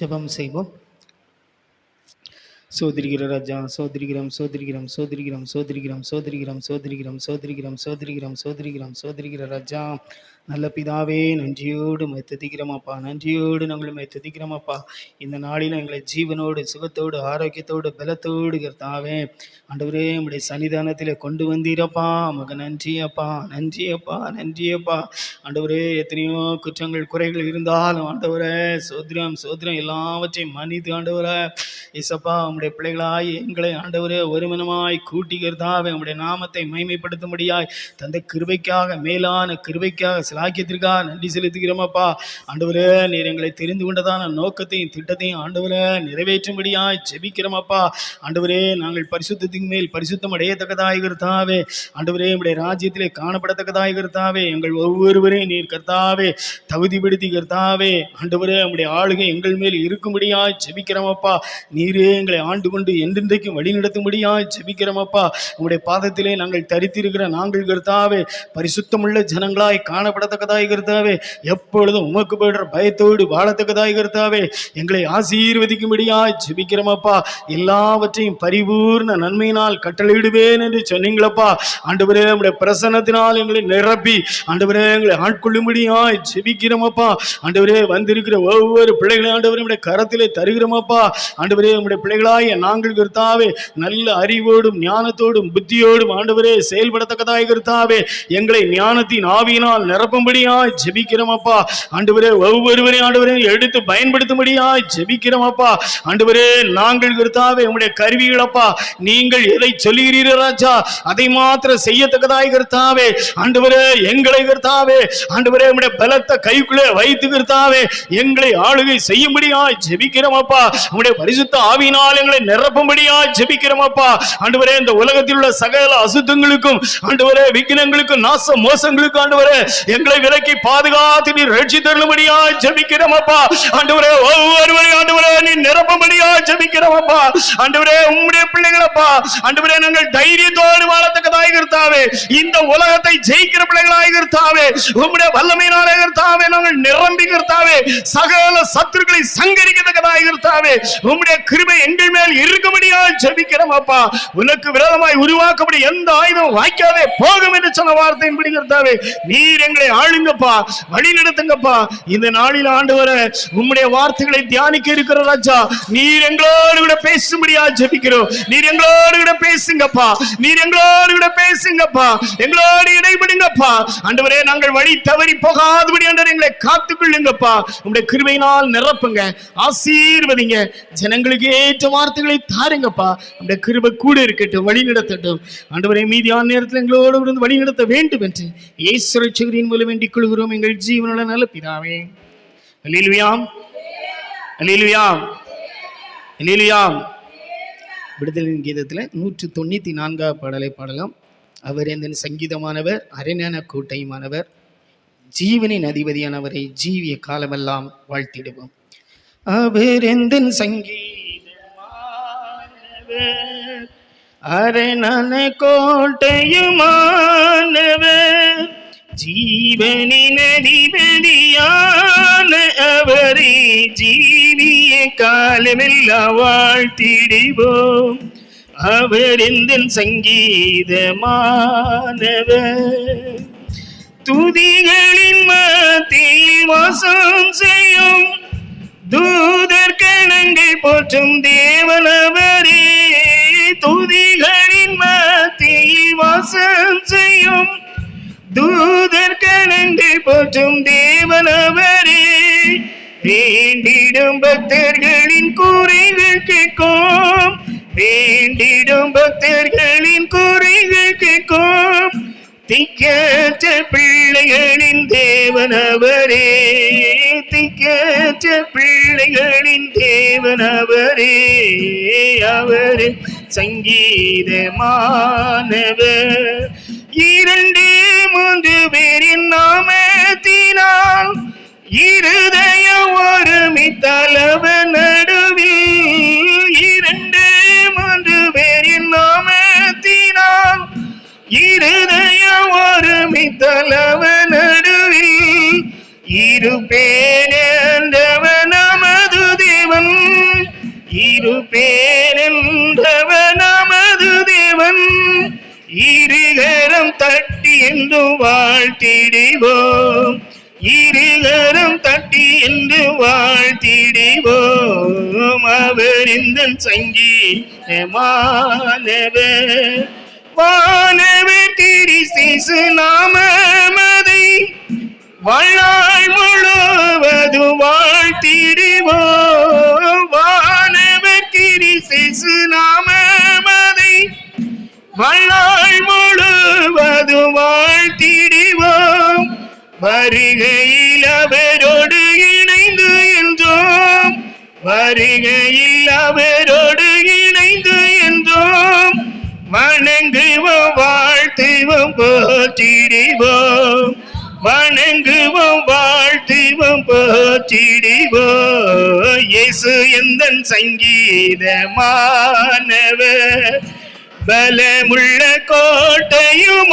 ஜெபம் செய்வோம். சோதரிகிற ராஜா, சோதரிகிறோம் சோதரிகிறோம் சோதரிகிறோம் சோதரிகிறோம் சோதரிகிறோம் சோதரிகிறோம் சோதரிகிறோம் சோதரிகிறோம் சோதரிகிறோம் சோதரிகிற ராஜா, நல்ல பிதாவே, நன்றியோடு உம்மை துதிக்கிறோமப்பா. நன்றியோடு நாங்கள் உம்மை துதிக்கிறோமப்பா. இந்த நாளில் எங்களை ஜீவனோடு சுகத்தோடு ஆரோக்கியத்தோடு பலத்தோடு கர்த்தாவே ஆண்டவரே உம்முடைய சன்னிதானத்தில் கொண்டு வந்தீரப்பா. மக நன்றியப்பா, நன்றியப்பா, நன்றியப்பா. ஆண்டவரே எத்தனையோ குற்றங்கள் குறைகள் இருந்தாலும் ஆண்டவரே சோதரம் சோதரம் எல்லாவற்றையும் மன்னித்து ஆண்டவரே இசப்பா உம்முடைய பிள்ளைகளாய் எங்களை ஆண்டவரே ஒருமனமாய் கூட்டிக்கிறதாவே உம்முடைய நாமத்தை மகிமைப்படுத்தும்படியாய் தந்த கிருபைக்காக, மேலான கிருபைக்காக, சிலாக்கியத்திற்காக நன்றி செலுத்துகிறோமப்பா. ஆண்டவரே நீர் எங்களை தெரிந்து கொண்டதான நோக்கத்தையும் திட்டத்தையும் ஆண்டவரே நிறைவேற்றும்படியாய் ஜெபிக்கிறோமப்பா. ஆண்டவரே நாங்கள் பரிசுத்தத்தின் மேல் பரிசுத்தம் அடையத்தக்கதாய் கர்த்தாவே ஆண்டவரே உம்முடைய ராஜ்யத்திலே காணப்படத்தக்கதாய் கர்த்தாவே எங்கள் ஒவ்வொருவரையும் நீர் கர்த்தாவே தகுதிப்படுத்தி கர்த்தாவே ஆண்டவரே உம்முடைய ஆளுகை எங்கள் மேல் இருக்கும்படியாய் ஜெபிக்கிறோமப்பா. நீரே எங்களை ஆண்டு கொண்டு என்றென்றைக்கும் வழி நடத்தும்படியாய் ஜெபிக்கிறோமப்பா. உம்முடைய பாதத்திலே நாங்கள் தரித்திருக்கிற நாங்கள் கர்த்தாவே பரிசுத்தமுள்ள ஜனங்களாய் காணப்படத்தக்கதாய் கர்த்தாவே எப்பொழுதும் உமக்கு போடுற பயத்தோடு வாழத்தக்கதாய் கர்த்தாவே எங்களை ஆசீர்வதிக்கும்படியாய் ஜெபிக்கிறோமப்பா. எல்லாவற்றையும் பரிபூர்ண நன்மையினால் கட்டளையிடுவேன் என்று சொன்னீங்களப்பா. ஆண்டவரே உம்முடைய பிரசன்னத்தினால் எங்களை நிரப்பி ஆண்டவரே எங்களை ஆட்கொள்ளும்படியாய் ஜெபிக்கிறோமப்பா. ஆண்டவரே வந்திருக்கிற ஒவ்வொரு பிள்ளைகளையும் ஆண்டவரே உம்முடைய கரத்திலே தருகிறோமப்பா. ஆண்டவரே உம்முடைய பிள்ளைகளாய் நாங்கள் கர்த்தாவே நல்ல அறிவோடும் ஞானத்தோடும் புத்தியோடும் ஆண்டவரே செயல்படத்தக்கதாய் கர்த்தாவே எங்களை ஞானத்தின் ஆவியினால் நிரப்பும்படியாய் ஜெபிக்கிறோமப்பா. ஆண்டவரே ஒவ்வொருவரையும் ஆண்டவரே எடுத்து பயன்படுத்தும்படியாய் ஜெபிக்கிறோமப்பா. ஆண்டவரே நாங்கள் கர்த்தாவே உம்முடைய கருவிகளப்பா. நீங்கள் எதை சொல்லுகிறீர்கள் ராஜா அதை மாத்திரம் செய்யத்தக்கதாய் கர்த்தாவே ஆண்டவரே எங்களை கர்த்தாவே ஆண்டவரே உம்முடைய பலத்த கைக்குள்ளே வைத்து கர்த்தாவே எங்களை ஆளுகை செய்யும்படியாய் ஜெபிக்கிறோமப்பா. உம்முடைய பரிசுத்த ஆவியினால் எங்களை நிரப்பும்படியாய் ஜெபிக்கிறோமப்பா. ஆண்டவரே இந்த உலகத்தில் உள்ள சகல அசுத்தங்களுக்கும் ஆண்டவரே விக்னங்களுக்கும் நாச மோசங்களுக்கும் ஆண்டவரே எங்களை விலக்கி பாதுகாத்து நீர் ரட்சித்தருளும்படியாய் ஜெபிக்கிறோமப்பா. ஆண்டவரே ஒவ்வொருவரையும் ஆண்டவரே நீ நிரப்பும்படியாய் ஜெபிக்கிறோமப்பா. ஆண்டவரே உம்முடைய பிள்ளைகளப்பா ஆண்டவரே நாங்கள் தைரியத்தோடு வாழத்தக்கதாய் கர்த்தாவே இந்த உலகத்தை ஜெயிக்கிற பிள்ளைகளாய் கர்த்தாவே உம்முடைய வல்லமையினாலே கர்த்தாவே நாங்கள் நிரம்பி கர்த்தாவே சகல சத்துருக்களை சங்கரிக்கத்தக்கதாய் கர்த்தாவே உம்முடைய கிருபை எங்கள் மேல் இருக்கும்படியாய் ஜெபிக்கிறோமப்பா. உனக்கு விரோதமாய் உருவாக்கப்படி எந்த ஆயுதம் வாய்க்காதே போகும் என்று சொன்ன வார்த்தையின்படி கர்த்தாவே நீர் எங்களை ஆளுங்கப்பா, வழி நடத்துங்கப்பா. இந்த நாளில் ஆண்டவரே உம்முடைய வார்த்தைகளை தியானிக்க இருக்கிற ராஜா நீர் எங்களோடு கூட பேசும்படியா ஜெபிக்கிறோம். நீர் எங்களோடு கூட பேசுங்கப்பா, நீர் எங்களோடு கூட பேசுங்கப்பா, எங்களோடு இடைபடுங்கப்பா. ஆண்டவரே நாங்கள் வழி தவறி போகாதபடி ஆண்டவரே எங்களை காத்துக்கொள்ளுங்கப்பா. உம்முடைய கிருபையினால் நிரப்புங்க, ஆசீர்வதிங்க, ஜனங்களுக்கு ஏற்ற வார்த்தைகளை தாருங்கப்பா. உம்முடைய கிருபை கூட இருக்கட்டும், வழி நடத்தட்டும். ஆண்டவரே மீதியான நேரத்தில் எங்களோடு இருந்து வழி நடத்த வேண்டும் என்று இயேசு ரட்சகரின் மூலம் வேண்டிக் கொள்கிறோம் எங்கள் ஜீவனுள்ள நல்ல பிதாவே. அல்லேலூயா, அல்லேலூயா, அல்லேலூயா. விடுதலின் கீதத்தில் 194 பாடலை பாடலாம். அவர் எந்த சங்கீதமானவர், அரணான கோட்டையுமானவர், ஜீவனின் அதிபதியானவரை ஜீவிய காலமெல்லாம் வாழ்த்திடுவோம். அவர் எந்த சங்கீதமானவர், அரணான கோட்டையுமானவர், ஜீவனின் அதிபதியான அவரை ஜீவிய காலமெல்லாம் வாழ்த்திடுவோம். அவர் எந்த சங்கீதமானவர், துதிகளின் மத்தியில் வாசம் செய்யும் தூதர் கணங்கள் போற்றும் தேவனவரே, துதிகளின் மத்தியில் வாசம் செய்யும் தூதர் கணங்கள் போற்றும் தேவனவரே, வேண்டிடும் பக்தர்களின் குறைகள் கேட்கும், வேண்டிடும் பக்தர்களின் குறைகள் கேட்கும், திக்கற்ற பிள்ளைகளின் தேவனவரே, திக்கற்ற பிள்ளைகளின் தேவனவரே, அவரின் சங்கீதமானவர். 2-3 பேரின் நாமத்தினால் இருதயம் ஒருமித்தால் அவர் நடுவில், 2-3 பேரின் நாமத்தினால் இருதயம் ஒருமித்தால் அவர் நடுவில், இருப்பேன் என்றவர் நமது தேவ இருப்பேன் என்றவர் நமது தேவன். இருகரம் தட்டி என்று வாழ்த்திடுவோம், இருகரம் தட்டி என்று வாழ்த்திடுவோம். அவர் இந்த சங்கீதமானவர், வானவர் கிறிஸ்து நாமமதை வாழ்நாள் முழுவது வாழ்த்திடுவோம். வானவர் கிறிஸ்து நாமமதை வாழ்நாள் முழுவது வாழ்த்திடுவோம். வருகையில் அவரோடு இணைந்து என்றோம், வருகையில் அவரோடு இணைந்து என்றோம். வணங்குவோம் வாழ்த்துவோம் போற்றிடுவோம், வணங்குவோம் வாழ்த்துவோம் போற்றிடுவோம். இயேசு எந்தன் சங்கீதமானவர், பலமுள்ள கோட்டையுமானவர்.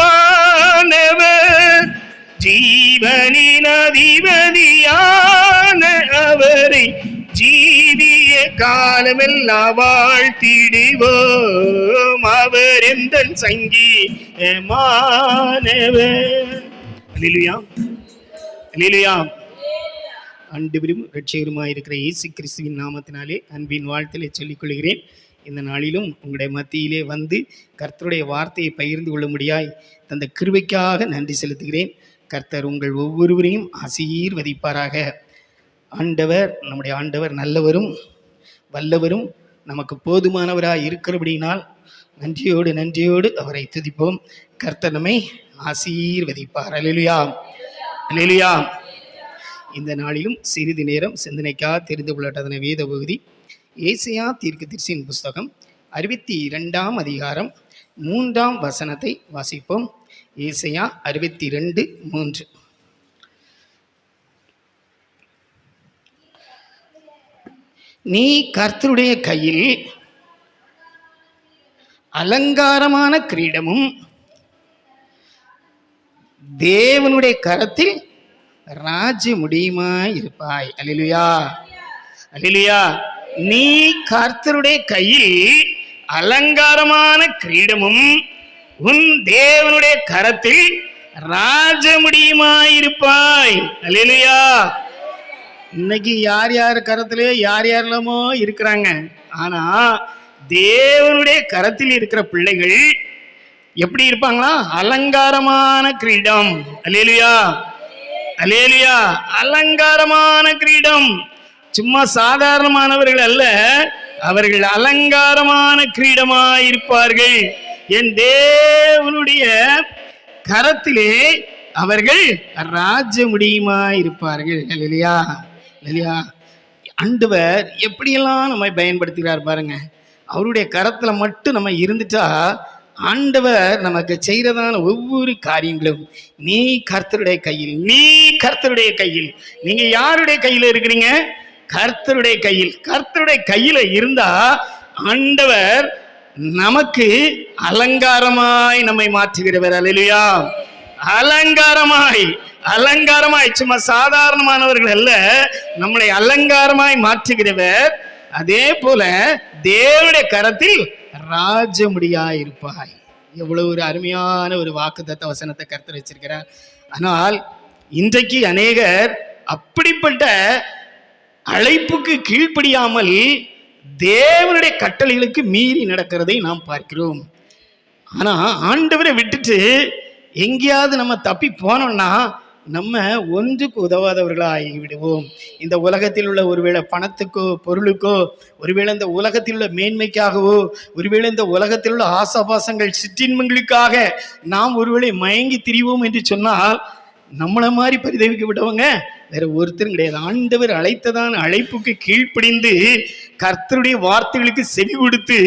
ஜீவனின் அதிபதியான அவரை ஜீவிய காலமெல்லாம் வாழ்த்திடுவோம். அவர் எந்தன் சங்கீதமானவர். அல்லேலூயா, அல்லேலூயா. ஆண்டவரும் இரட்சகருமாயிருக்கிற இயேசு கிறிஸ்துவின் நாமத்தினாலே அன்பின் வாழ்த்தலை சொல்லிக் கொள்கிறேன். இந்த நாளிலும் உங்களுடைய மத்தியிலே வந்து கர்த்தருடைய வார்த்தையை பகிர்ந்து கொள்ளும்படியாய் தந்த கிருபைக்காக நன்றி செலுத்துகிறேன். கர்த்தர் உங்கள் ஒவ்வொருவரையும் ஆசீர்வதிப்பாராக. ஆண்டவர், நம்முடைய ஆண்டவர் நல்லவரும் வல்லவரும் நமக்கு போதுமானவராய் இருக்கிறபடினால் நன்றியோடு நன்றியோடு அவரை துதிப்போம். கர்த்தர் நம்மை ஆசீர்வதிப்பார். அல்லேலூயா, அல்லேலூயா. இந்த நாளிலும் சிறிது நேரம் சிந்தனைக்காக தெரிந்து கொள்ளட்டதன வேத பகுதி ஏசாயா தீர்க்கதரிசியின் புஸ்தகம் 62ஆம் அதிகாரம் 3ஆம் வசனத்தை வாசிப்போம். ஏசாயா 62:3. நீ கர்த்தருடைய கையில் அலங்காரமான கிரீடமும் தேவனுடைய கரத்தில் ராஜ முடியுமாய் இருப்பாய். அல்லேலூயா, அல்லேலூயா. நீ கர்த்தருடைய கையில் அலங்காரமான கிரீடமும் உன் தேவனுடைய கரத்தில் ராஜ முடியுமாயிருப்பாய். அல்லேலூயா. இன்னைக்கு யார் யார் கரத்திலே யார் யாரெல்லாமோ இருக்கிறாங்க. ஆனா தேவனுடைய கரத்தில் இருக்கிற பிள்ளைகள் எப்படி இருப்பாங்களா? அலங்காரமான கிரீடம். அல்லேலூயா, அல்லேலூயா. அலங்காரமான கிரீடம். சும்மா சாதாரணமானவர்கள் அல்ல, அவர்கள் அலங்காரமான கிரீடமாயிருப்பார்கள். என் தேவனுடைய கரத்திலே அவர்கள் ராஜ முடியுமாயிருப்பார்கள். அல்லேலூயா, அல்லேலூயா. ஆண்டவர் எப்படியெல்லாம் நம்மை பயன்படுத்துகிறார் பாருங்க. அவருடைய கரத்துல மட்டும் நம்ம இருந்துட்டா ஆண்டவர் நமக்கு செய்யறதான ஒவ்வொரு காரியங்களும் நீ கர்த்தருடைய கையில், நீ கர்த்தருடைய கையில். நீங்க யாருடைய கையில இருக்கிறீங்க? கர்த்தருடைய கையில். கர்த்தருடைய கையில இருந்தா ஆண்டவர் நமக்கு அலங்காரமாய் நம்மை மாற்றுகிறவர். அல்லேலூயா, அலங்காரமாய், அலங்காரமாய். சும்மா சாதாரணமானவர்கள் அல்ல, நம்மளை அலங்காரமாய் மாற்றுகிறவர். அதே போல தேவனுடைய கரத்தில் ராஜ முடியாயிருப்பாய். எவ்வளவு ஒரு அருமையான ஒரு வாக்குத்தத்த வசனத்தை கர்த்தர் வச்சிருக்கிறார். ஆனால் இன்றைக்கு அநேகர் அப்படிப்பட்ட அழைப்புக்கு கீழ்ப்படியாமல் தேவனுடைய கட்டளைகளுக்கு மீறி நடக்கிறதை நாம் பார்க்கிறோம். ஆனா ஆண்டவரை விட்டுட்டு எங்கேயாவது நம்ம தப்பி போனோம்னா நம்ம ஒன்றுக்கு உதவாதவர்களாகி விடுவோம். இந்த உலகத்தில் உள்ள ஒருவேளை பணத்துக்கோ பொருளுக்கோ, ஒருவேளை இந்த உலகத்தில் உள்ள மேன்மைக்காகவோ, ஒருவேளை இந்த உலகத்தில் உள்ள ஆசாபாசங்கள் சிற்றின்மங்களுக்காக நாம் ஒருவேளை மயங்கி திரிவோம் என்று சொன்னால் நம்மளை மாதிரி பரிதவிக்க விட்டவங்க வேற ஒருத்தரும் கிடையாது. ஆண்டவர் அழைத்ததான அழைப்புக்கு கீழ்ப்படிந்து கர்த்தருடைய வார்த்தைகளுக்கு செவி கொடுத்து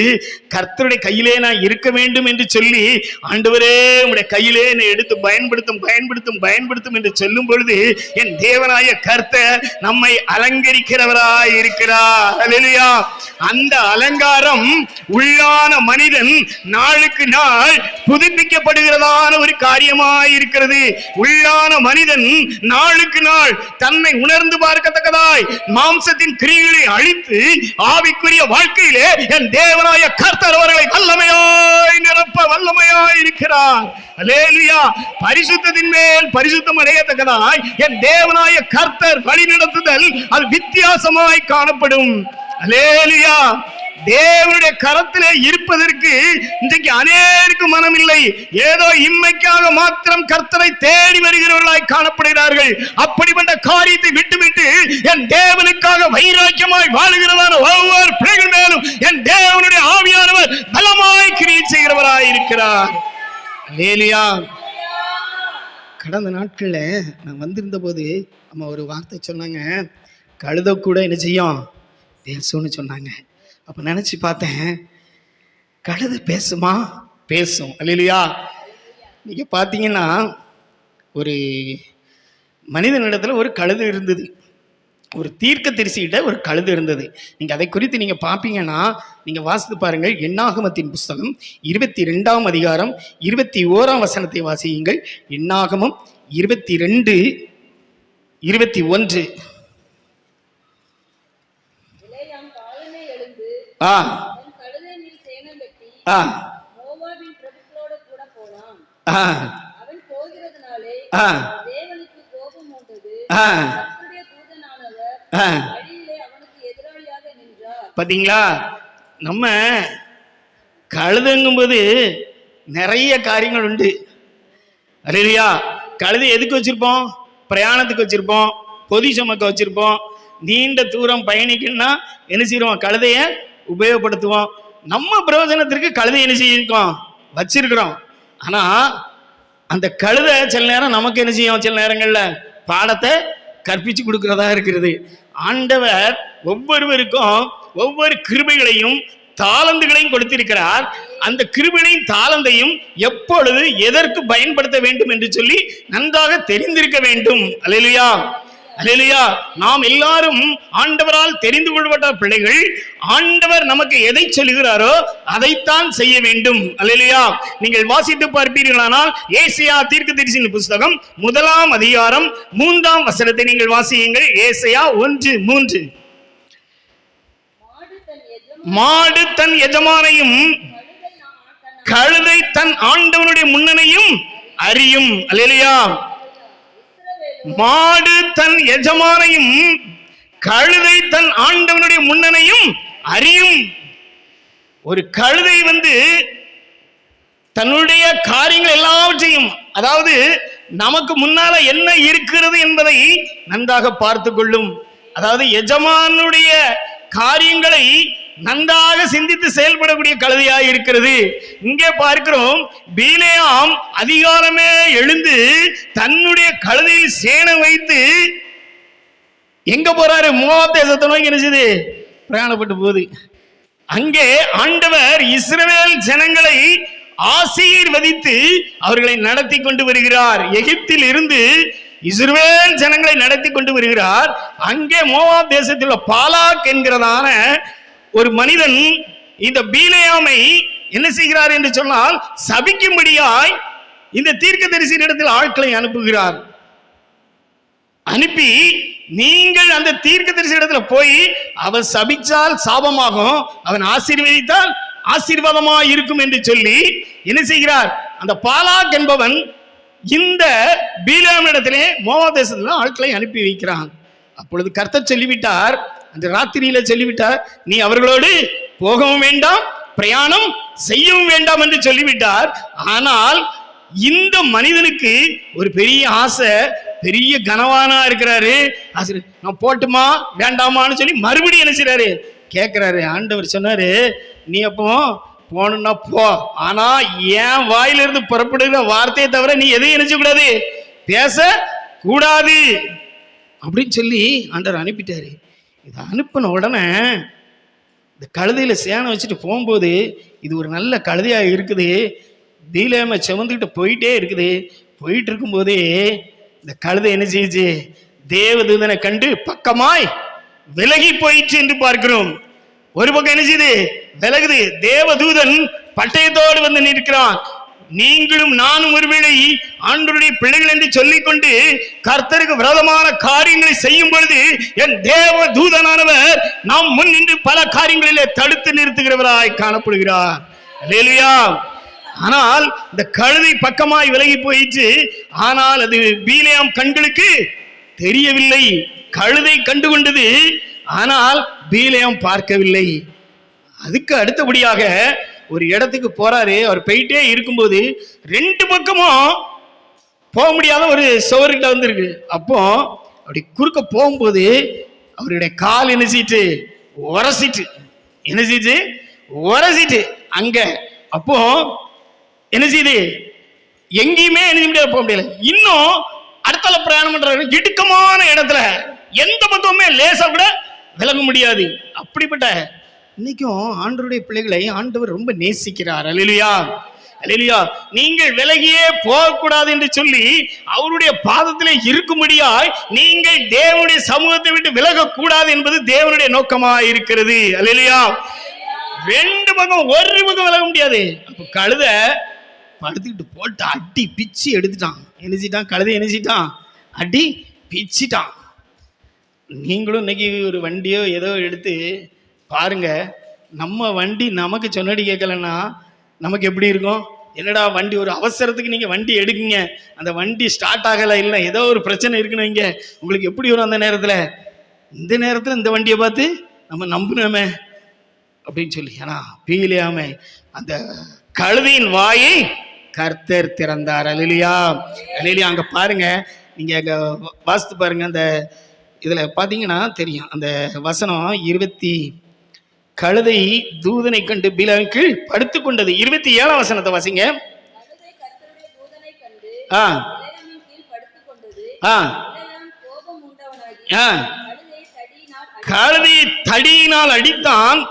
கர்த்தருடைய கையிலே நான் இருக்க வேண்டும் என்று சொல்லி, ஆண்டவரே உங்களுடைய கையிலே என்னை எடுத்து பயன்படுத்தும் பயன்படுத்தும் பயன்படுத்தும் என்று சொல்லும் பொழுது என் தேவனாய கர்த்தர் நம்மை அலங்கரிக்கிறவராய் இருக்கிறார். அல்லேலூயா. அந்த அலங்காரம் உள்ளான மனிதன் நாளுக்கு நாள் புதுப்பிக்கப்படுகிறதான ஒரு காரியமாய் இருக்கிறது. உள்ளான மனிதன் நாளுக்கு நாள் தன்னை உணர்ந்து பார்க்கத்தக்கதாய் மாம்சத்தின் கிரியைகளை அழித்து ஆவிக்குரிய வாழ்க்கையிலே என் தேவனாய கர்த்தர் அவர்களை வல்லமையாய் நிரப்ப வல்லமையாய் இருக்கிறார். அல்லேலூயா. பரிசுத்தத்தின் மேல் பரிசுத்தம் அடையத்தக்கதாய் என் தேவனாய கர்த்தர் வழி நடத்துதல் அது வித்தியாசமாய் காணப்படும். அல்லேலூயா. தேவனுடைய கரத்திலே இருப்பதற்கு இன்றைக்கு அநேருக்கு மனம் இல்லை. ஏதோ இம்மைக்காக மாத்திரம் கர்த்தரை தேடி வருகிறவர்களாய் காணப்படுகிறார்கள். அப்படிப்பட்ட காரியத்தை விட்டுவிட்டு என் தேவனுக்காக வைராக்கியமாய் வாழுகிறதான ஒவ்வொரு பிள்ளைகள் மேலும் என் தேவனுடைய ஆவியானவர் பலமாய் கிரியை செய்கிறவராய் இருக்கிறார். அல்லேலூயா. கடந்த நாட்கள்ல நான் வந்திருந்த போது அம்மா ஒரு வார்த்தை சொன்னாங்க, கழுத கூட என்ன செய்யும் பேசும்னு சொன்னாங்க. அப்போ நினச்சி பார்த்தேன், கழுதை பேசுமா? பேசும். அல்லேலூயா. நீங்கள் பார்த்தீங்கன்னா ஒரு மனிதனிடத்தில் ஒரு கழுதை இருந்தது, ஒரு தீர்க்கதரிசிகிட்ட ஒரு கழுதை இருந்தது. நீங்கள் அதை குறித்து நீங்கள் பார்ப்பீங்கன்னா நீங்கள் வாசித்து பாருங்கள். என்னாகமத்தின் புஸ்தகம் 22ஆம் அதிகாரம் 21ஆம் வசனத்தை வாசியுங்கள். என்னாகமம் 22:21. பாத்தீங்களா? நம்ம கழுதுங்கும் போது நிறைய காரியங்கள் உண்டு. அல்லேலூயா. கழுதை எதுக்கு வச்சிருப்போம்? பிரயாணத்துக்கு வச்சிருப்போம், பொதி சுமக்க வச்சிருப்போம். நீண்ட தூரம் பயணிக்கணும்னா என்ன செய்வோம்? கழுதைய உபயோகப்படுத்துவோம். நம்ம பிரயோஜனத்திற்கு கழுதை என்ன செய்யிருக்கோம்? வச்சிருக்கிறோம். ஆனா அந்த கழுதை சில நேரம் நமக்கு என்ன செய்யும்? சில நேரங்கள்ல பாடத்தை கற்பிச்சு கொடுக்கிறதா இருக்கிறது. ஆண்டவர் ஒவ்வொருவருக்கும் ஒவ்வொரு கிருபைகளையும் தாளந்துகளையும் கொடுத்திருக்கிறார். அந்த கிருபையையும் தாளந்தையும் எப்பொழுது எதற்கு பயன்படுத்த வேண்டும் என்று சொல்லி நன்றாக தெரிந்திருக்க வேண்டும். அல்லேலூயா. அல்லேலூயா. நாம் எல்லாரும் ஆண்டவரால் தெரிந்து கொள்ளப்பட்ட பிள்ளைகள். ஆண்டவர் நமக்கு எதை சொல்லுகிறாரோ அதைத்தான் செய்ய வேண்டும். அல்லேலூயா. நீங்கள் வாசித்து பார்ப்பீர்களானால் ஏசாயா தீர்க்கதரிசியின் புஸ்தகம் 1ஆம் அதிகாரம் 3ஆம் வசனத்தை நீங்கள் வாசியுங்கள். ஏசாயா 1:3. மாடு தன் எஜமானையும் கழுதை தன் ஆண்டவனுடைய முன்னனையும் அறியும். அல்லேலூயா. மாடு தன் எஜமானையும் கழுதை தன் ஆண்டவனுடைய முன்னனையும் அறியும். ஒரு கழுதை தன்னுடைய காரியங்கள் எல்லாவற்றையும், அதாவது நமக்கு முன்னால என்ன இருக்கிறது என்பதை நன்றாக பார்த்து கொள்ளும். அதாவது எஜமானுடைய காரியங்களை நன்றாக சிந்தித்து செயல்படக்கூடிய கழுதையாக இருக்கிறது. இங்கே பார்க்கிறோம், பீலேயாம் அதிகாலமே எழுந்து தன்னுடைய கழுதையில் சேனை வைத்து எங்க போறாரு? மோவாப் தேசத்தை நோக்கி நினைச்சது பிரயாணப்பட்டு போகுது. அங்கே ஆண்டவர் இஸ்ரவேல் ஜனங்களை ஆசீர்வதித்து அவர்களை நடத்தி கொண்டு வருகிறார். எகிப்தில் இருந்து இஸ்ரவேல் ஜனங்களை நடத்தி கொண்டு வருகிறார். அங்கே மோவாப் தேசத்தில் உள்ள பாலாக் என்கிறதான ஒரு மனிதன் இந்த பீலேயாமை என்ன செய்கிறார் என்று சொன்னால் சபிக்கும்படியாய் இந்த தீர்க்கதரிசியின் இடத்தில் ஆட்களை அனுப்புகிறார். அனுப்பி, நீங்கள் அந்த தீர்க்கதரிசி இடத்துல போய் அவன் சபிச்சால் சாபமாகும், அவன் ஆசீர்வதித்தால் ஆசீர்வாதமாய் இருக்கும் என்று சொல்லி என்ன செய்கிறார்? அந்த பாலாக் என்பவன் இந்த பீலேயாம் இடத்திலே மோவாப் தேசத்தில் ஆட்களை அனுப்பி வைக்கிறான். அப்பொழுது கர்த்தர் சொல்லிவிட்டார், அந்த ராத்திரியில சொல்லிவிட்டார், நீ அவர்களோடு போகவும் வேண்டாம், பிரயாணம் செய்யவும் வேண்டாம் என்று சொல்லிவிட்டார். ஆனால் இந்த மனிதனுக்கு ஒரு பெரிய ஆசை, பெரிய கனவானா இருக்கிறாரு. நான் போட்டுமா வேண்டாமான்னு சொல்லி மறுபடியும் என்ன செய்றாரு? கேட்கிறாரு. ஆண்டவர் சொன்னாரு, நீ அப்போ போகணும்னா போ, ஆனா என் வாயிலிருந்து புறப்படுகிற வார்த்தையை தவிர நீ எதையும் நினைச்ச கூடாது, பேச கூடாது அப்படின்னு சொல்லி ஆண்டவர் அனுப்பிட்டாரு. இதை அனுப்பின உடனே இந்த கழுதையில சேனை வச்சுட்டு போகும்போது இது ஒரு நல்ல கழுதையா இருக்குது. பீலேயாமை சுமந்துக்கிட்டு போயிட்டே இருக்குது. போயிட்டு இருக்கும்போதே இந்த கழுதை என்ன செய்யுச்சு? தேவதூதனை கண்டு பக்கமாய் விலகி போயிடுச்சு என்று பார்க்கிறோம். ஒரு பக்கம் என்ன செய்யுது? விலகுது. தேவதூதன் பட்டயத்தோடு வந்து நிற்கிறான். நீங்களும் நானும் ஒருவேளை ஆண்டவருடைய பிள்ளைகள் என்று சொல்லிக்கொண்டு கர்த்தருக்கு விரோதமான காரியங்களை செய்யும் பொழுது என் தேவ தூதனானவர் நாம் முன் நின்று பல காரியங்களிலே தடுத்து நிறுத்துகிறவராய் காணப்படுகிறார். அல்லேலூயா. ஆனால் இந்த கழுதை பக்கமாய் விலகி போயிடுச்சு. ஆனால் அது பீலேயாம் கண்களுக்கு தெரியவில்லை. கழுதை கண்டு கொண்டது, ஆனால் பீலேயாம் பார்க்கவில்லை. அதுக்கு அடுத்தபடியாக ஒரு இடத்துக்கு போறாரு. அவர் போயிட்டே இருக்கும்போது ரெண்டு பக்கமும் போக முடியாத ஒரு சுவர்கிட்ட வந்துருக்கு. அப்போ அப்படி குறுக்க போகும்போது அவருடைய கால் என்ன செய்யிட்டு? உரசிட்டு. என்ன செய்யிட்டு? உரசிட்டு அங்க. அப்போ என்ன செய்யுது? எங்கேயுமே என்ன போக முடியல. இன்னும் அடுத்தால பிரயாணம் பண்றாரு. இடுக்கமான இடத்துல எந்த பக்கமுமே லேசா கூட விலக முடியாது. அப்படிப்பட்ட இன்னைக்கும் ஆண்டவருடைய பிள்ளைகளை ஆண்டவர் ரொம்ப நேசிக்கிறார். அல்லேலூயா, அல்லேலூயா. நீங்கள் விலகியே போகக்கூடாது என்று சொல்லி அவருடைய பாதத்திலே இருக்கும்படியாய் நீங்கள் தேவனுடைய சமூகத்தை விட்டு விலகக்கூடாது என்பது தேவனுடைய நோக்கமாக இருக்கிறது. அல்லேலூயா. ரெண்டு பக்கம் ஒரு பக்கம் விலக முடியாது. அப்ப கழுத படுத்துக்கிட்டு போட்டு அடி பிச்சு எடுத்துட்டான். நினைச்சிட்டான் கழுதை, நினைச்சிட்டான் அடி பிச்சிட்டான். நீங்களும் இன்னைக்கு ஒரு வண்டியோ ஏதோ எடுத்து பாருங்க. நம்ம வண்டி நமக்கு சொன்னடி கேட்கலன்னா நமக்கு எப்படி இருக்கும்? என்னடா வண்டி, ஒரு அவசரத்துக்கு நீங்கள் வண்டி எடுக்குங்க, அந்த வண்டி ஸ்டார்ட் ஆகலை, இல்லை ஏதோ ஒரு பிரச்சனை இருக்குன்னு இங்கே உங்களுக்கு எப்படி வரும்? அந்த நேரத்தில் இந்த வண்டியை பார்த்து நம்ம நம்பணுமே அப்படின்னு சொல்லி. ஆனால் பீலேயாமை அந்த கழுதையின் வாயை கர்த்தர் திறந்தார். அல்லேலூயா, அல்லேலூயா. அங்கே பாருங்க, நீங்கள் அங்கே வாசித்து பாருங்க. அந்த இதில் பார்த்தீங்கன்னா தெரியும் அந்த வசனம் 20. கழுதை தூதனை கண்டு பீலேயாமின் கீழ் படுத்து கொண்டது. 27ஆம் வசனத்தை வாசிங்க. கழுதை தடியினால் அடித்தான்.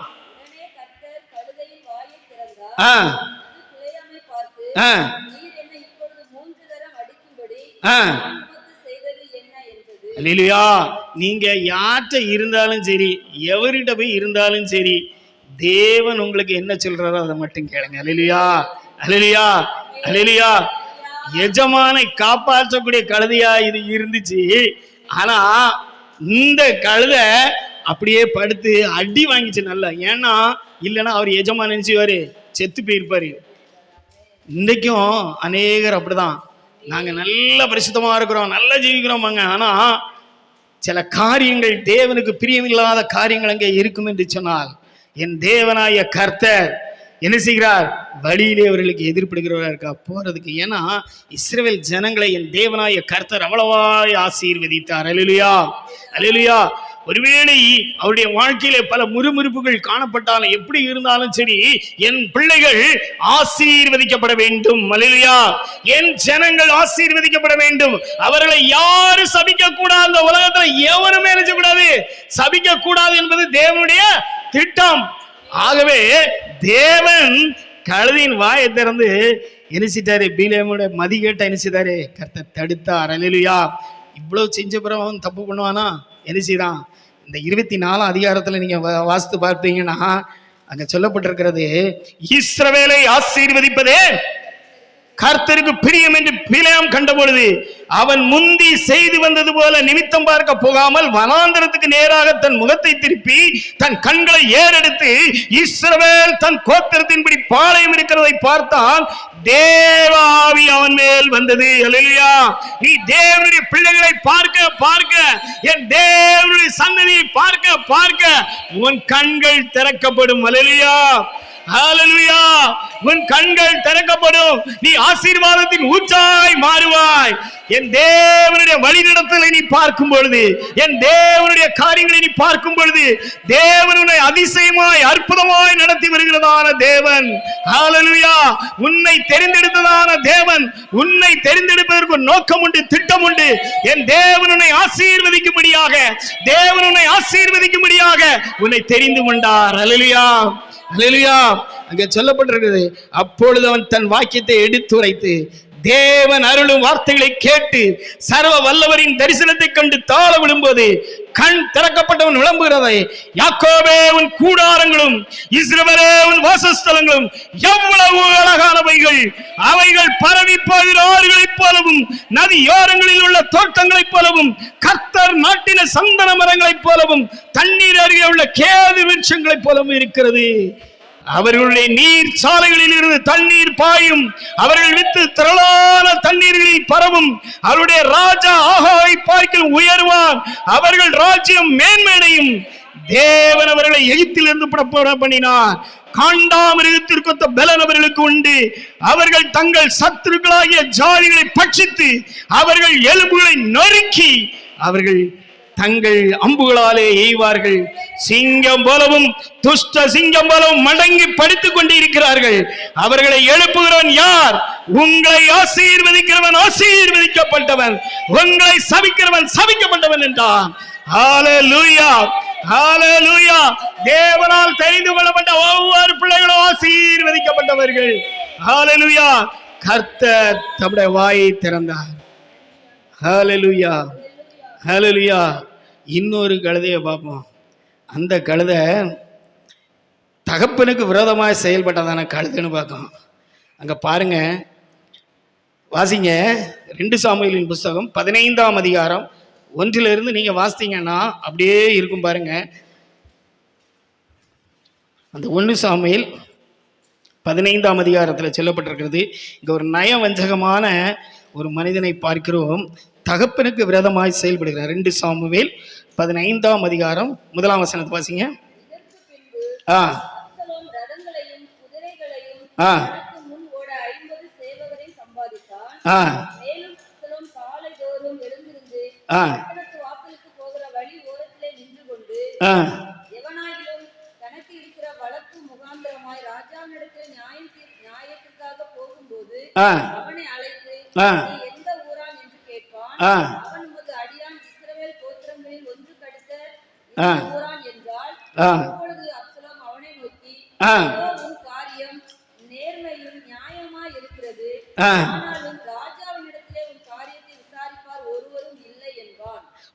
அல்லேலூயா. நீங்க யார்கிட்ட இருந்தாலும் சரி, எவர்கிட்ட போய் இருந்தாலும் சரி, தேவன் உங்களுக்கு என்ன சொல்றாரோ அதை மட்டும் கேளுங்க. அல்லேலூயா, அல்லேலூயா, அல்லேலூயா. எஜமானை காப்பாற்றக்கூடிய கழுதையா இது இருந்துச்சு. ஆனா இந்த கழுதை அப்படியே படுத்து அடி வாங்கிச்சு நல்லா. ஏன்னா இல்லைன்னா அவர் எஜமான நினைச்சுவாரு, செத்து போயிருப்பாரு. இன்றைக்கும் அநேகர் அப்படிதான். நாங்க நல்ல பரிசுத்தமா இருக்கிறோம், நல்லா ஜீவிக்கிறோமாங்க. ஆனா சில காரியங்கள் தேவனுக்கு பிரியமில்லாத காரியங்கள் அங்கே இருக்கும் என்று சொன்னால் என் தேவனாய கர்த்தர் என்ன செய்கிறார்? வழியிலே அவர்களுக்கு எதிர்ப்படுகிறவராக இருக்கா போறதுக்கு. ஏன்னா இஸ்ரவேல் ஜனங்களை என் தேவனாய கர்த்தர் அவ்வளவாய் ஆசீர்வதித்தார். அல்லேலூயா, அல்லேலூயா. ஒருவேளை அவருடைய வாழ்க்கையிலே பல முறுமுறுப்புகள் காணப்பட்டாலும் எப்படி இருந்தாலும் சரி, என் பிள்ளைகள் ஆசீர்வதிக்கப்பட வேண்டும். அல்லேலூயா. என் ஜனங்கள் ஆசீர்வதிக்கப்பட வேண்டும். அவர்களை யாரும் சபிக்க கூடாது. அந்த உலகத்துல எவருமே நினைச்சக்கூடாது, சபிக்க கூடாது என்பது தேவனுடைய திட்டம். ஆகவே தேவன் கழுதியின் வாயை திறந்து எனிச்சிட்டாரு. பீலேயாமுடைய மதிகேட்ட எனிச்சிட்டாரு. கர்த்தர் தடுத்தார். அல்லேலூயா. இவ்வளவு செஞ்ச பிறகு அவன் தப்பு பண்ணுவானா? என்ன செய்தான்? இந்த 24ஆம் அதிகாரத்துல நீங்க வாசித்து பார்ப்பீங்கன்னா அங்க சொல்லப்பட்டிருக்கிறது, இஸ்ரவேலை ஆசீர்வதிப்பதே கர்த்தருக்கு பிரியம் என்று பீலேயாம் கண்டபொழுது அவன் முந்தி செய்து வந்தது போல நிமித்தம் பார்க்க போகாமல் வனாந்தரத்துக்கு நேராக தன் முகத்தை திருப்பி தன் கண்களை ஏறெடுத்து இஸ்ரவேல் தன் கோத்திரத்தின்படி பாளையம் இருக்கிறதை பார்த்தான். தேவ ஆவி அவன் மேல் வந்தது. அல்லேலூயா. நீ தேவனுடைய பிள்ளைகளை பார்க்க பார்க்க, என் தேவனுடைய சந்ததியை பார்க்க பார்க்க உன் கண்கள் திறக்கப்படும். அல்லேலூயா, ஹல்லேலூயா. உன் கண்கள் திறக்கப்படும். நீ ஆசீர்வாதத்தின் ஊற்றாய் மாறுவாய். என் தேவனுடைய வழிநடத்தலை நீ பார்க்கும் பொழுது, என் தேவனுடைய காரியங்களை நீ பார்க்கும் பொழுது, தேவனுடைய அதிசயமாய் அற்புதமாய் நடத்தி வருகிறதான தேவன். ஹல்லேலூயா. உன்னை தெரிந்தெடுத்ததான தேவன், உன்னை தெரிந்தெடுப்பதற்கு நோக்கம் உண்டு, திட்டம் உண்டு. என் தேவனுடைய ஆசீர்வதிக்கும்படியாக, தேவனுடைய ஆசீர்வதிக்கும்படியாக உன்னை தெரிந்து கொண்டார். ஹல்லேலூயா, அல்லேலூயா. அங்கே சொல்லப்பட்டிருக்கிறது, அப்பொழுது அவன் தன் வாக்கியத்தை எடுத்துரைத்து தேவன் அருளும் வார்த்தைகளை கேட்டு சர்வ வல்லவரின் தரிசனத்தை கண்டு தாழ விழும்போது கண் திறக்கப்பட்டவன் விளம்புகிறதை, யாக்கோபே உன் கூடாரங்களும் இஸ்ரவேலே உன் வாசஸ்தலங்களும் எவ்வளவு அழகானவைகள், அவைகள் பரவி போகிற ஆறுகளைப் போலவும் நதியோரங்களில் உள்ள தோட்டங்களைப் போலவும் கர்த்தர் நாட்டின சந்தன மரங்களைப் போலவும் தண்ணீர் அருகே உள்ள கேது விருட்சங்களைப் போலவும் இருக்கிறது. அவர்களுடைய நீர் சாலைகளில் இருந்து தண்ணீர் பாயும், அவர்கள் வித்து திரளான தண்ணீர்களில் பரவும். அவருடைய ராஜா ஆகாவை பார்க்கிலும் உயர்வான், அவர்கள் ராஜ்யம் மேன்மேடையும். தேவன் அவர்களை எகிப்திலிருந்து புறப்பட பண்ணினார். காண்டாமிருகத்திற்கு பலன் அவர்களுக்கு உண்டு. அவர்கள் தங்கள் சத்துருக்களாகிய ஜாதிகளை பட்சித்து அவர்கள் எலும்புகளை நொறுக்கி அவர்கள் தங்கள் அம்புகளாலே எய்வார்கள். சிங்கம் போலவும் துஷ்ட சிங்கம் போலவும் மடங்கி படித்துக் கொண்டிருக்கிறார்கள். அவர்களை எழுப்புகிறவன் யார்? உங்களை ஆசீர்வதிக்கிறவன் ஆசீர்வதிக்கப்பட்டவன், உங்களை சபிக்கிறவன் சபிக்கப்பட்டவன் என்றான். ஹல்லேலூயா, ஹல்லேலூயா. தேவனால் தெரிந்து கொள்ளப்பட்ட ஒவ்வொரு பிள்ளைகளும் ஆசீர்வதிக்கப்பட்டவர்கள். ஹல்லேலூயா. கர்த்தர் தம்முடைய வாயை திறந்தார். ஹல்லேலூயா, ஹல்லேலூயா. இன்னொரு கழுதையை பார்ப்போம். அந்த கழுதை தகப்பனுக்கு விரோதமாக செயல்பட்டதான கழுதைன்னு பார்க்கும். அங்கே பாருங்க, வாசிங்க 2 சாமுவேலின் புஸ்தகம் 15ஆம் அதிகாரம் 1 நீங்கள் வாசித்தீங்கன்னா அப்படியே இருக்கும் பாருங்க. அந்த 1 சாமுவேல் 15ஆம் அதிகாரத்தில் சொல்லப்பட்டிருக்கிறது. இங்கே ஒரு நயவஞ்சகமான ஒரு மனிதனை பார்க்கிறோம், தகப்பனுக்கு விரோதமாய் செயல்படுகிறார். 2 சாமுவேல் 15ஆம் அதிகாரம் 1ஆம் வசனத்தை வாசிங்க.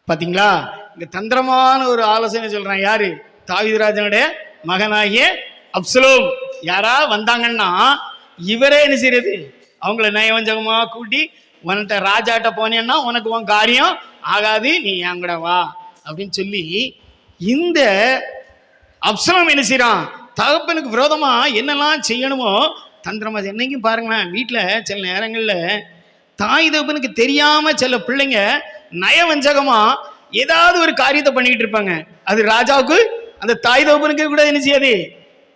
பாத்தீங்களா, இங்க தந்திரமான ஒரு ஆலோசனை சொல்றான். யாரு? தாவீது ராஜனுடைய மகனாகிய அப்சலோம். யாரா வந்தாங்கன்னா இவரே என்ன செய்யறது, அவங்கள நயவஞ்சகமா கூட்டி, உன்கிட்ட ராஜாட்ட போனேன்னா உனக்கு உன் காரியம் ஆகாது, நீ என் கூட வா அப்படின்னு சொல்லி இந்த அப்சலோம் என்ன செய்யறான், தகப்பனுக்கு விரோதமா என்னெல்லாம் செய்யணுமோ தந்திரமா. என்னைக்கும் பாருங்களேன், வீட்டில் சில நேரங்களில் தாய் தகப்பனுக்கு தெரியாம சில பிள்ளைங்க நயவஞ்சகமா ஏதாவது ஒரு காரியத்தை பண்ணிக்கிட்டு இருப்பாங்க. அது ராஜாவுக்கு அந்த தாய் தகப்பனுக்கு கூட என்ன செய்யாது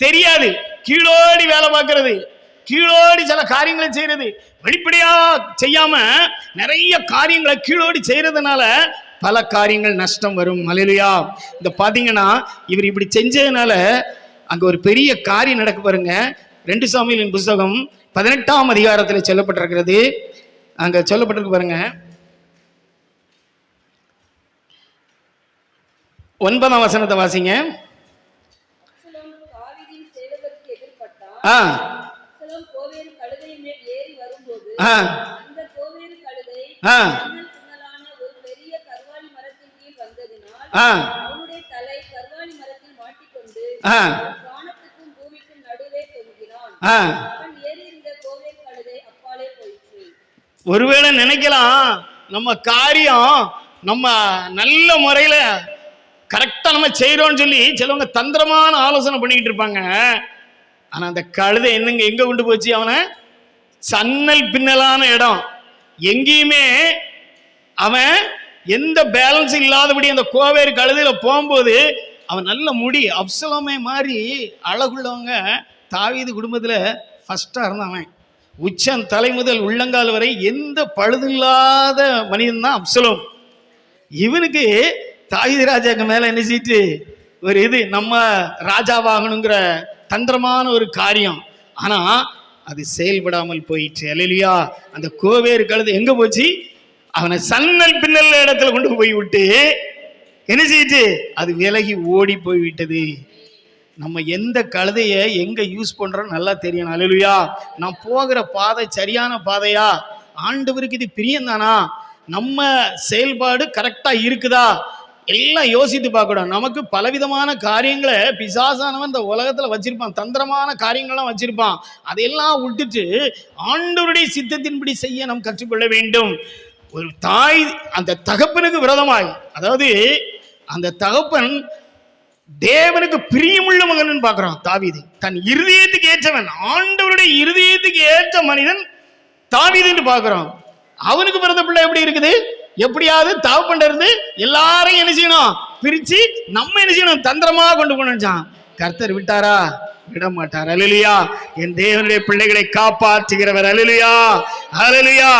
தெரியாது. கீழோடி வேலை பார்க்கறது, கீழோடி சில காரியங்களை செய்யறது, வெளிப்படையா செய்யாம நிறைய காரியங்களை கீழோடி செய்யறதுனால பல காரியங்கள் நஷ்டம் வரும். ஹல்லேலூயா. இந்த பாத்தீங்கன்னா இவர் இப்படி செஞ்சதுனால அங்க ஒரு பெரிய காரியம் நடக்க பாருங்க. 2 சாமுவேலின் புஸ்தகம் 18ஆம் அதிகாரத்தில் சொல்லப்பட்டிருக்கிறது. அங்க சொல்லப்பட்டிருக்கு பாருங்க, 9ஆம் வசனத்தை வாசிங்க. ஒருவேளை நினைக்கலாம் நம்ம காரியம் நம்ம நல்ல முறையில கரெக்டா நம்ம செய்யறோம்னு சொல்லி சிலவங்க தந்திரமான ஆலோசனை பண்ணிக்கிட்டு இருப்பாங்க. ஆனா அந்த கழுதை என்னங்க எங்க கொண்டு போச்சு, அவனை சன்னல் பின்னலான இடம். எங்கேயுமே அவன் எந்த பேலன்ஸ் இல்லாதபடி அந்த கோவேறு கழுதையில போகும்போது அவன் நல்ல முடி அப்சலோமே மாதிரி அழகுள்ளவங்க. தாவீது குடும்பத்துல ஃபர்ஸ்டா இருந்தான். உச்சம் தலை முதல் உள்ளங்கால் வரை எந்த பழுதில்லாத மனிதன் தான் அப்சலோம். இவனுக்கு தாவீது ராஜாக்கு மேல என்ன செய்யிட்டு ஒரு இது நம்ம ராஜாவாகணுங்கிற தந்திரமான ஒரு காரியம். ஆனா அது செயல்படாமல் போயிடுச்சு. அல்லேலூயா. அந்த கோவேறு கழுதை எங்க போச்சு, அவனை சன்னல் பின்னல் இடத்துல கொண்டு போய் விட்டு என்ன செய்யிட்டு அது விலகி ஓடி போய்விட்டது. நம்ம எந்த கழுதையை எங்க யூஸ் பண்றோம் நல்லா தெரியணும். அல்லேலூயா. நான் போகிற பாதை சரியான பாதையா, ஆண்டவருக்கு இது பிரியம்தானா, நம்ம செயல்பாடு கரெக்டா இருக்குதா, எல்லாம் யோசித்து பார்க்கணும். நமக்கு பலவிதமான காரியங்களை பிசாசானவன் இந்த உலகத்துல வச்சிருப்பான், தந்திரமான காரியங்கள்லாம் வச்சிருப்பான். அதையெல்லாம் விட்டுட்டு ஆண்டவருடைய சித்தத்தின்படி செய்ய நாம் கற்றுக்கொள்ள வேண்டும். ஒரு தாய் அந்த தகப்பனுக்கு விரோதமாய், அதாவது அந்த தகப்பன் தேவனுக்கு பிரியமுள்ள மகன் பார்க்கிறான். தாவீது தன் இருதயத்துக்கு ஏற்றவன், ஆண்டவருடைய இருதயத்துக்கு ஏற்ற மனிதன் தாவீது என்று பார்க்கிறோம். அவனுக்கு பிறந்த பிள்ளை எப்படி இருக்குது, எப்படியாவது தகப்பன் இருந்து எல்லாரையும் என்ன செய்யணும், பிரிச்சு நம்ம என்ன செய்யணும், தந்திரமா கொண்டு போனான். கர்த்தர் விட்டாரா, விட மாட்டார். அல்லேலூயா. என் தேவனுடைய பிள்ளைகளை காப்பாற்றுகிறவர். அல்லேலூயா, அல்லேலூயா.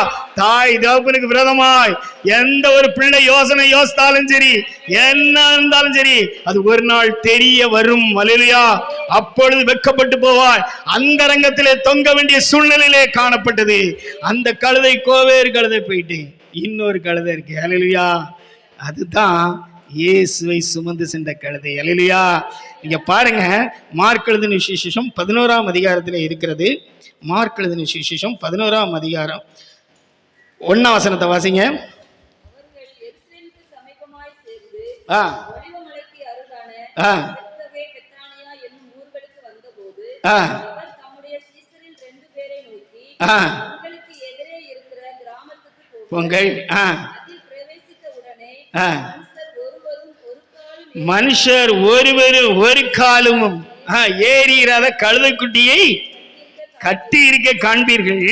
தாய் தகப்பனுக்கு விரோதமாய் எந்த ஒரு பிள்ளை யோசனை யோசித்தாலும் சரி, என்ன இருந்தாலும் சரி, அது ஒரு நாள் தெரிய வரும். அல்லேலூயா. அப்பொழுது வெட்கப்பட்டு போவாய். அந்த ரங்கத்திலே தொங்க வேண்டிய சூழ்நிலையிலே காணப்பட்டது. அந்த கழுதை கோவேறு கழுதை போயிட்டு இன்னொரு கழுதை இருக்கு. அல்லேலூயா. அதுதான் இயேசுவை சுமந்து சென்ற கழுதை. அல்லேலூயா. நீங்க பாருங்க, மார்க் எழுதின சுவிசேஷம் 11ஆம் அதிகாரத்தில் இருக்கிறது. மார்க் எழுதின சுவிசேஷம் 11ஆம் அதிகாரம் 1ஆம் வசனத்தை வாசிங்க. பொங்கல் மனுஷர் ஒருவரும் ஒரு காலும் ஏறியிராத கழுதைக்குட்டியை கட்டி இருக்க காண்பீர்கள்,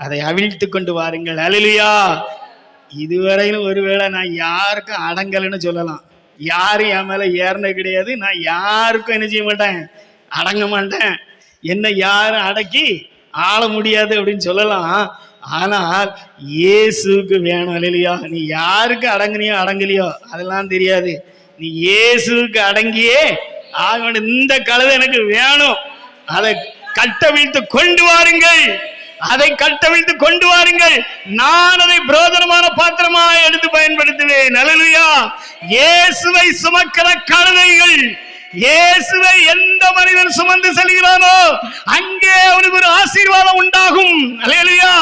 அதை அவிழ்த்து கொண்டு வாருங்கள். அல்லேலூயா. இதுவரையிலும் ஒருவேளை நான் யாருக்கும் அடங்கலன்னு சொல்லலாம், யாரும் என் மேல ஏறின கிடையாது, நான் யாருக்கும் என்ன செய்ய மாட்டேன், அடங்க மாட்டேன், என்ன யாரும் அடக்கி ஆள முடியாது அப்படின்னு சொல்லலாம். ஆனால் இயேசுக்கு வேணும். அல்லேலூயா. நீ யாருக்கு அடங்குனியோ அடங்கலையோ அதெல்லாம் தெரியாது, நீ இயேசுக்கு அடங்கியே ஆகணும். இந்த கழுதை எனக்கு வேணும், அதை கட்டவிழ்த்து கொண்டு வாருங்கள், அதை கட்டவிழ்த்து கொண்டு வாருங்கள், நான் அதை பிரோஜனமான பாத்திரமாக எடுத்து பயன்படுத்துவேன். அல்லேலூயா. இயேசுவை சுமக்கிற கழுதைகள், இயேசுவை எந்த மனிதன் சுமந்து செல்கிறானோ அங்கே அவனுக்கு ஒரு ஆசீர்வாதம் உண்டாகும். அல்லேலூயா.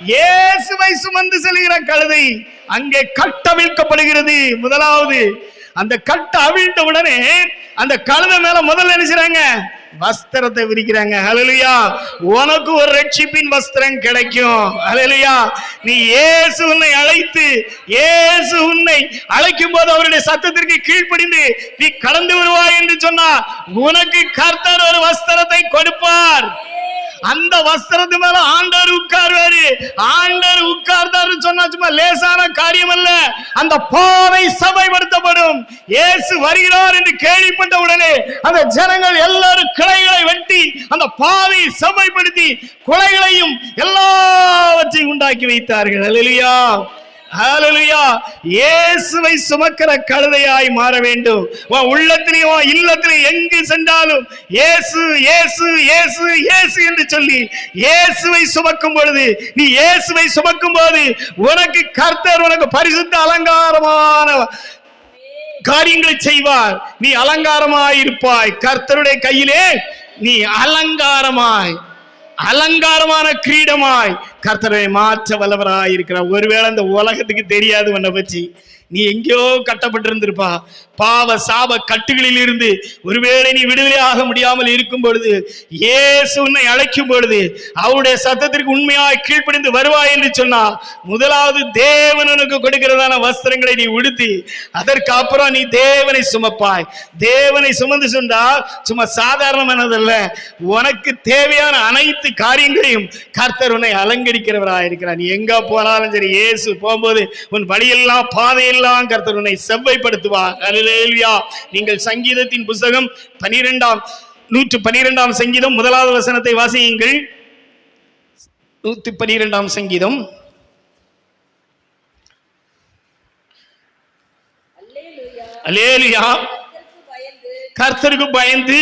இயேசுவை சுமந்து செல்கிற கழுதை அங்கே கட்டவிழ்க்கப்படுகிறது. முதலாவது அந்த கட்ட அவிழ்ந்த உடனே அந்த கழுதை மேல முதல்ல நினைச்சாங்க, வஸ்திரத்தை விரிக்கிறாங்க. அல்லேலூயா. உனக்கு ஒரு ரட்சிப்பின் வஸ்திரம் கிடைக்கும். அல்லேலூயா. நீ இயேசு உன்னை அழைத்து, இயேசு உன்னை அழைக்கும் போது அவருடைய சத்தத்திற்கு கீழ்ப்படிந்து நீ கடந்து வருவாய் என்று சொன்னார், உனக்கு கர்த்தர் ஒரு வஸ்திரத்தை கொடுப்பார். அந்த வஸ்திரத்து மேல ஆண்டவர் உட்கார்வாரு. ஆண்டவர் உட்கார்ந்தாரு சொன்னா சும்மா லேசான காரியம் அல்ல, அந்த பாதை சபைப்படுத்தப்படும். இயேசு வருகிறார் என்று கேள்விப்பட்ட உடனே அந்த ஜனங்கள் எல்லாரும் கிளைகளை வெட்டி அந்த பாதை சபைப்படுத்தி குலைகளையும் எல்லாவற்றையும் உண்டாக்கி வைத்தார்கள். அல்லேலூயா, ஹல்லேலூயா. இயேசுவை சுமக்கிற கழுதையாய் மாற வேண்டும். உள்ளத்திலேயும் இல்லத்திலேயும் எங்கு சென்றாலும் இயேசு இயேசு இயேசு இயேசு என்று சொல்லி இயேசுவை சுமக்கும் பொழுது, நீ இயேசுவை சுமக்கும் போது உனக்கு கர்த்தர் உனக்கு பரிசுத்த அலங்காரமான காரியங்களை செய்வார். நீ அலங்காரமாய் இருப்பாய். கர்த்தருடைய கையிலே நீ அலங்காரமாய், அலங்காரமான கிரீடமாய் கர்த்தரை மாற்ற வல்லவராய் இருக்கிறார். ஒருவேளை இந்த உலகத்துக்கு தெரியாது உன்னை பற்றி, நீ எங்கேயோ கட்டப்பட்டிருந்திருப்பா. பாவ சாப கட்டுகளில் இருந்து ஒருவேளை நீ விடுதலை ஆக முடியாமல் இருக்கும் பொழுது இயேசு உன்னை அழைக்கும் பொழுது அவருடைய சத்தத்திற்கு உண்மையாய் கீழ்ப்படிந்து வருவாய் என்று சொன்னார். முதலாவது தேவன் உனக்கு கொடுக்கிறதான வஸ்திரங்களை நீ உடுத்தி அதற்கு அப்புறம் நீ தேவனை சுமப்பாய். தேவனை சுமந்து சொன்னால் சும்மா சாதாரணமானதல்ல, உனக்கு தேவையான அனைத்து காரியங்களையும் கர்த்தர் உன்னை அலங்கரிக்கிறவராக இருக்கிறார். நீ எங்க போனாலும் சரி, இயேசு போகும்போது உன் வழியெல்லாம் பாதையெல்லாம் கர்த்தர் உன்னை செவ்வைப்படுத்துவார். அல்லேலூயா. நீங்கள் சங்கீதத்தின் புத்தகம் 112ஆம் சங்கீதம் 1வது வசனத்தை வாசியுங்கள். 112ஆம் சங்கீதம். அல்லேலூயா. கர்த்தருக்கு பயந்து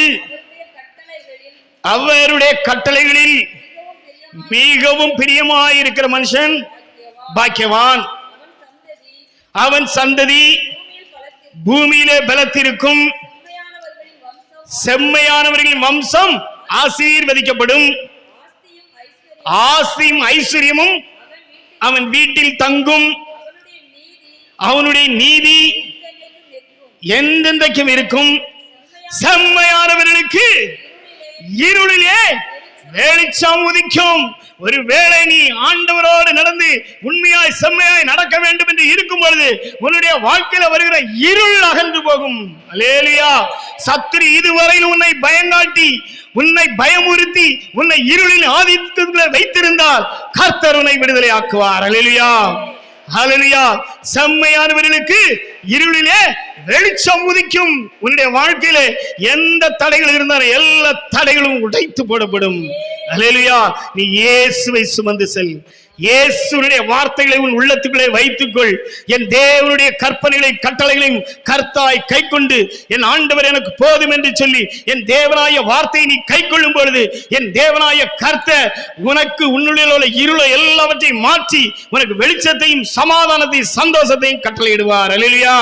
அவருடைய கட்டளைகளில் மிகவும் பிரியமாயிருக்கிற மனுஷன் பாக்கியவான். அவன் சந்ததி பூமியிலே பலத்திருக்கும். செம்மையானவர்களின் வம்சம் ஆசீர்வதிக்கப்படும். ஆசையும் ஐஸ்வர்யமும் அவன் வீட்டில் தங்கும். அவனுடைய நீதி எந்தெந்தைக்கும் இருக்கும். செம்மையானவர்களுக்கு இருளிலே வெளிச்சம் உதிக்கும். ஒருவேளை நீ ஆண்டவரோடு நடந்து உண்மையாய் செம்மையாய் நடக்க வேண்டும் என்று இருக்கும் பொழுது உன்னுடைய வாழ்க்கையில வருகிற இருள் அகன்று போகும். அல்லேலூயா. சத்துரு இதுவரையில் உன்னை பயங்காட்டி, உன்னை பயமுறுத்தி, உன்னை இருளின் ஆதிக்கத்திலே வைத்திருந்தால் கர்த்தர் உன்னை விடுதலை ஆக்குவார். அல்லேலூயா, அல்லேலூயா. செம்மையானவர்களுக்கு இருளிலே வெளிச்சம் உதிக்கும். உன்னுடைய வாழ்க்கையிலே எந்த தடைகள் இருந்தாலும் எல்லா தடைகளும் உடைத்து போடப்படும். அல்லேலூயா. நீ இயேசுவை சுமந்து செல். இயேசுவினுடைய வார்த்தைகளை உன் உள்ளத்துக்குள்ளே வைத்துக்கொள். என் தேவனுடைய கற்பனைகளையும் கட்டளைகளையும் கர்த்தாய் கை கொண்டு என் ஆண்டவர் எனக்கு போதும் என்று சொல்லி என் தேவனாய வார்த்தையை நீ கை கொள்ளும் பொழுது என் தேவனாய கர்த்தர் உனக்கு உன்னுடைய உள்ள இருளை எல்லாவற்றையும் மாற்றி உனக்கு வெளிச்சத்தையும் சமாதானத்தையும் சந்தோஷத்தையும் கட்டளையிடுவார். அல்லேலூயா.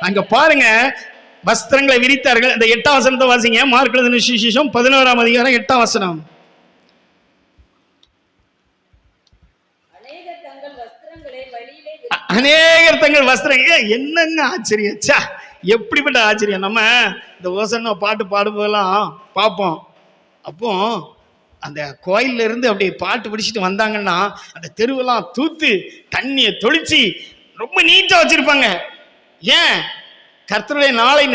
அங்க பாருங்க, வஸ்திரங்களை விரித்தார்கள். அந்த 8ஆம் வசனத்தை வாசிங்க. மார்க் எழுதின சுவிசேஷம் 11ஆம் அதிகாரம் 8ஆம் வசனம். அநேகர் தங்கள் வஸ்திரங்கள். என்னங்க ஆச்சரியம்! எப்படிப்பட்ட ஆச்சரியம்! நம்ம இந்த ஓசன்னா பாட்டு பாடும்போதெல்லாம் பார்ப்போம். அப்போ அந்த கோயில்ல இருந்து அப்படியே பாட்டு பிடிச்சிட்டு வந்தாங்கன்னா அந்த தெருவெல்லாம் தூத்து தண்ணியை தொளிச்சு ரொம்ப நீட்டா வச்சிருப்பாங்க. ஏன்? கர்த்தருடைய நாளை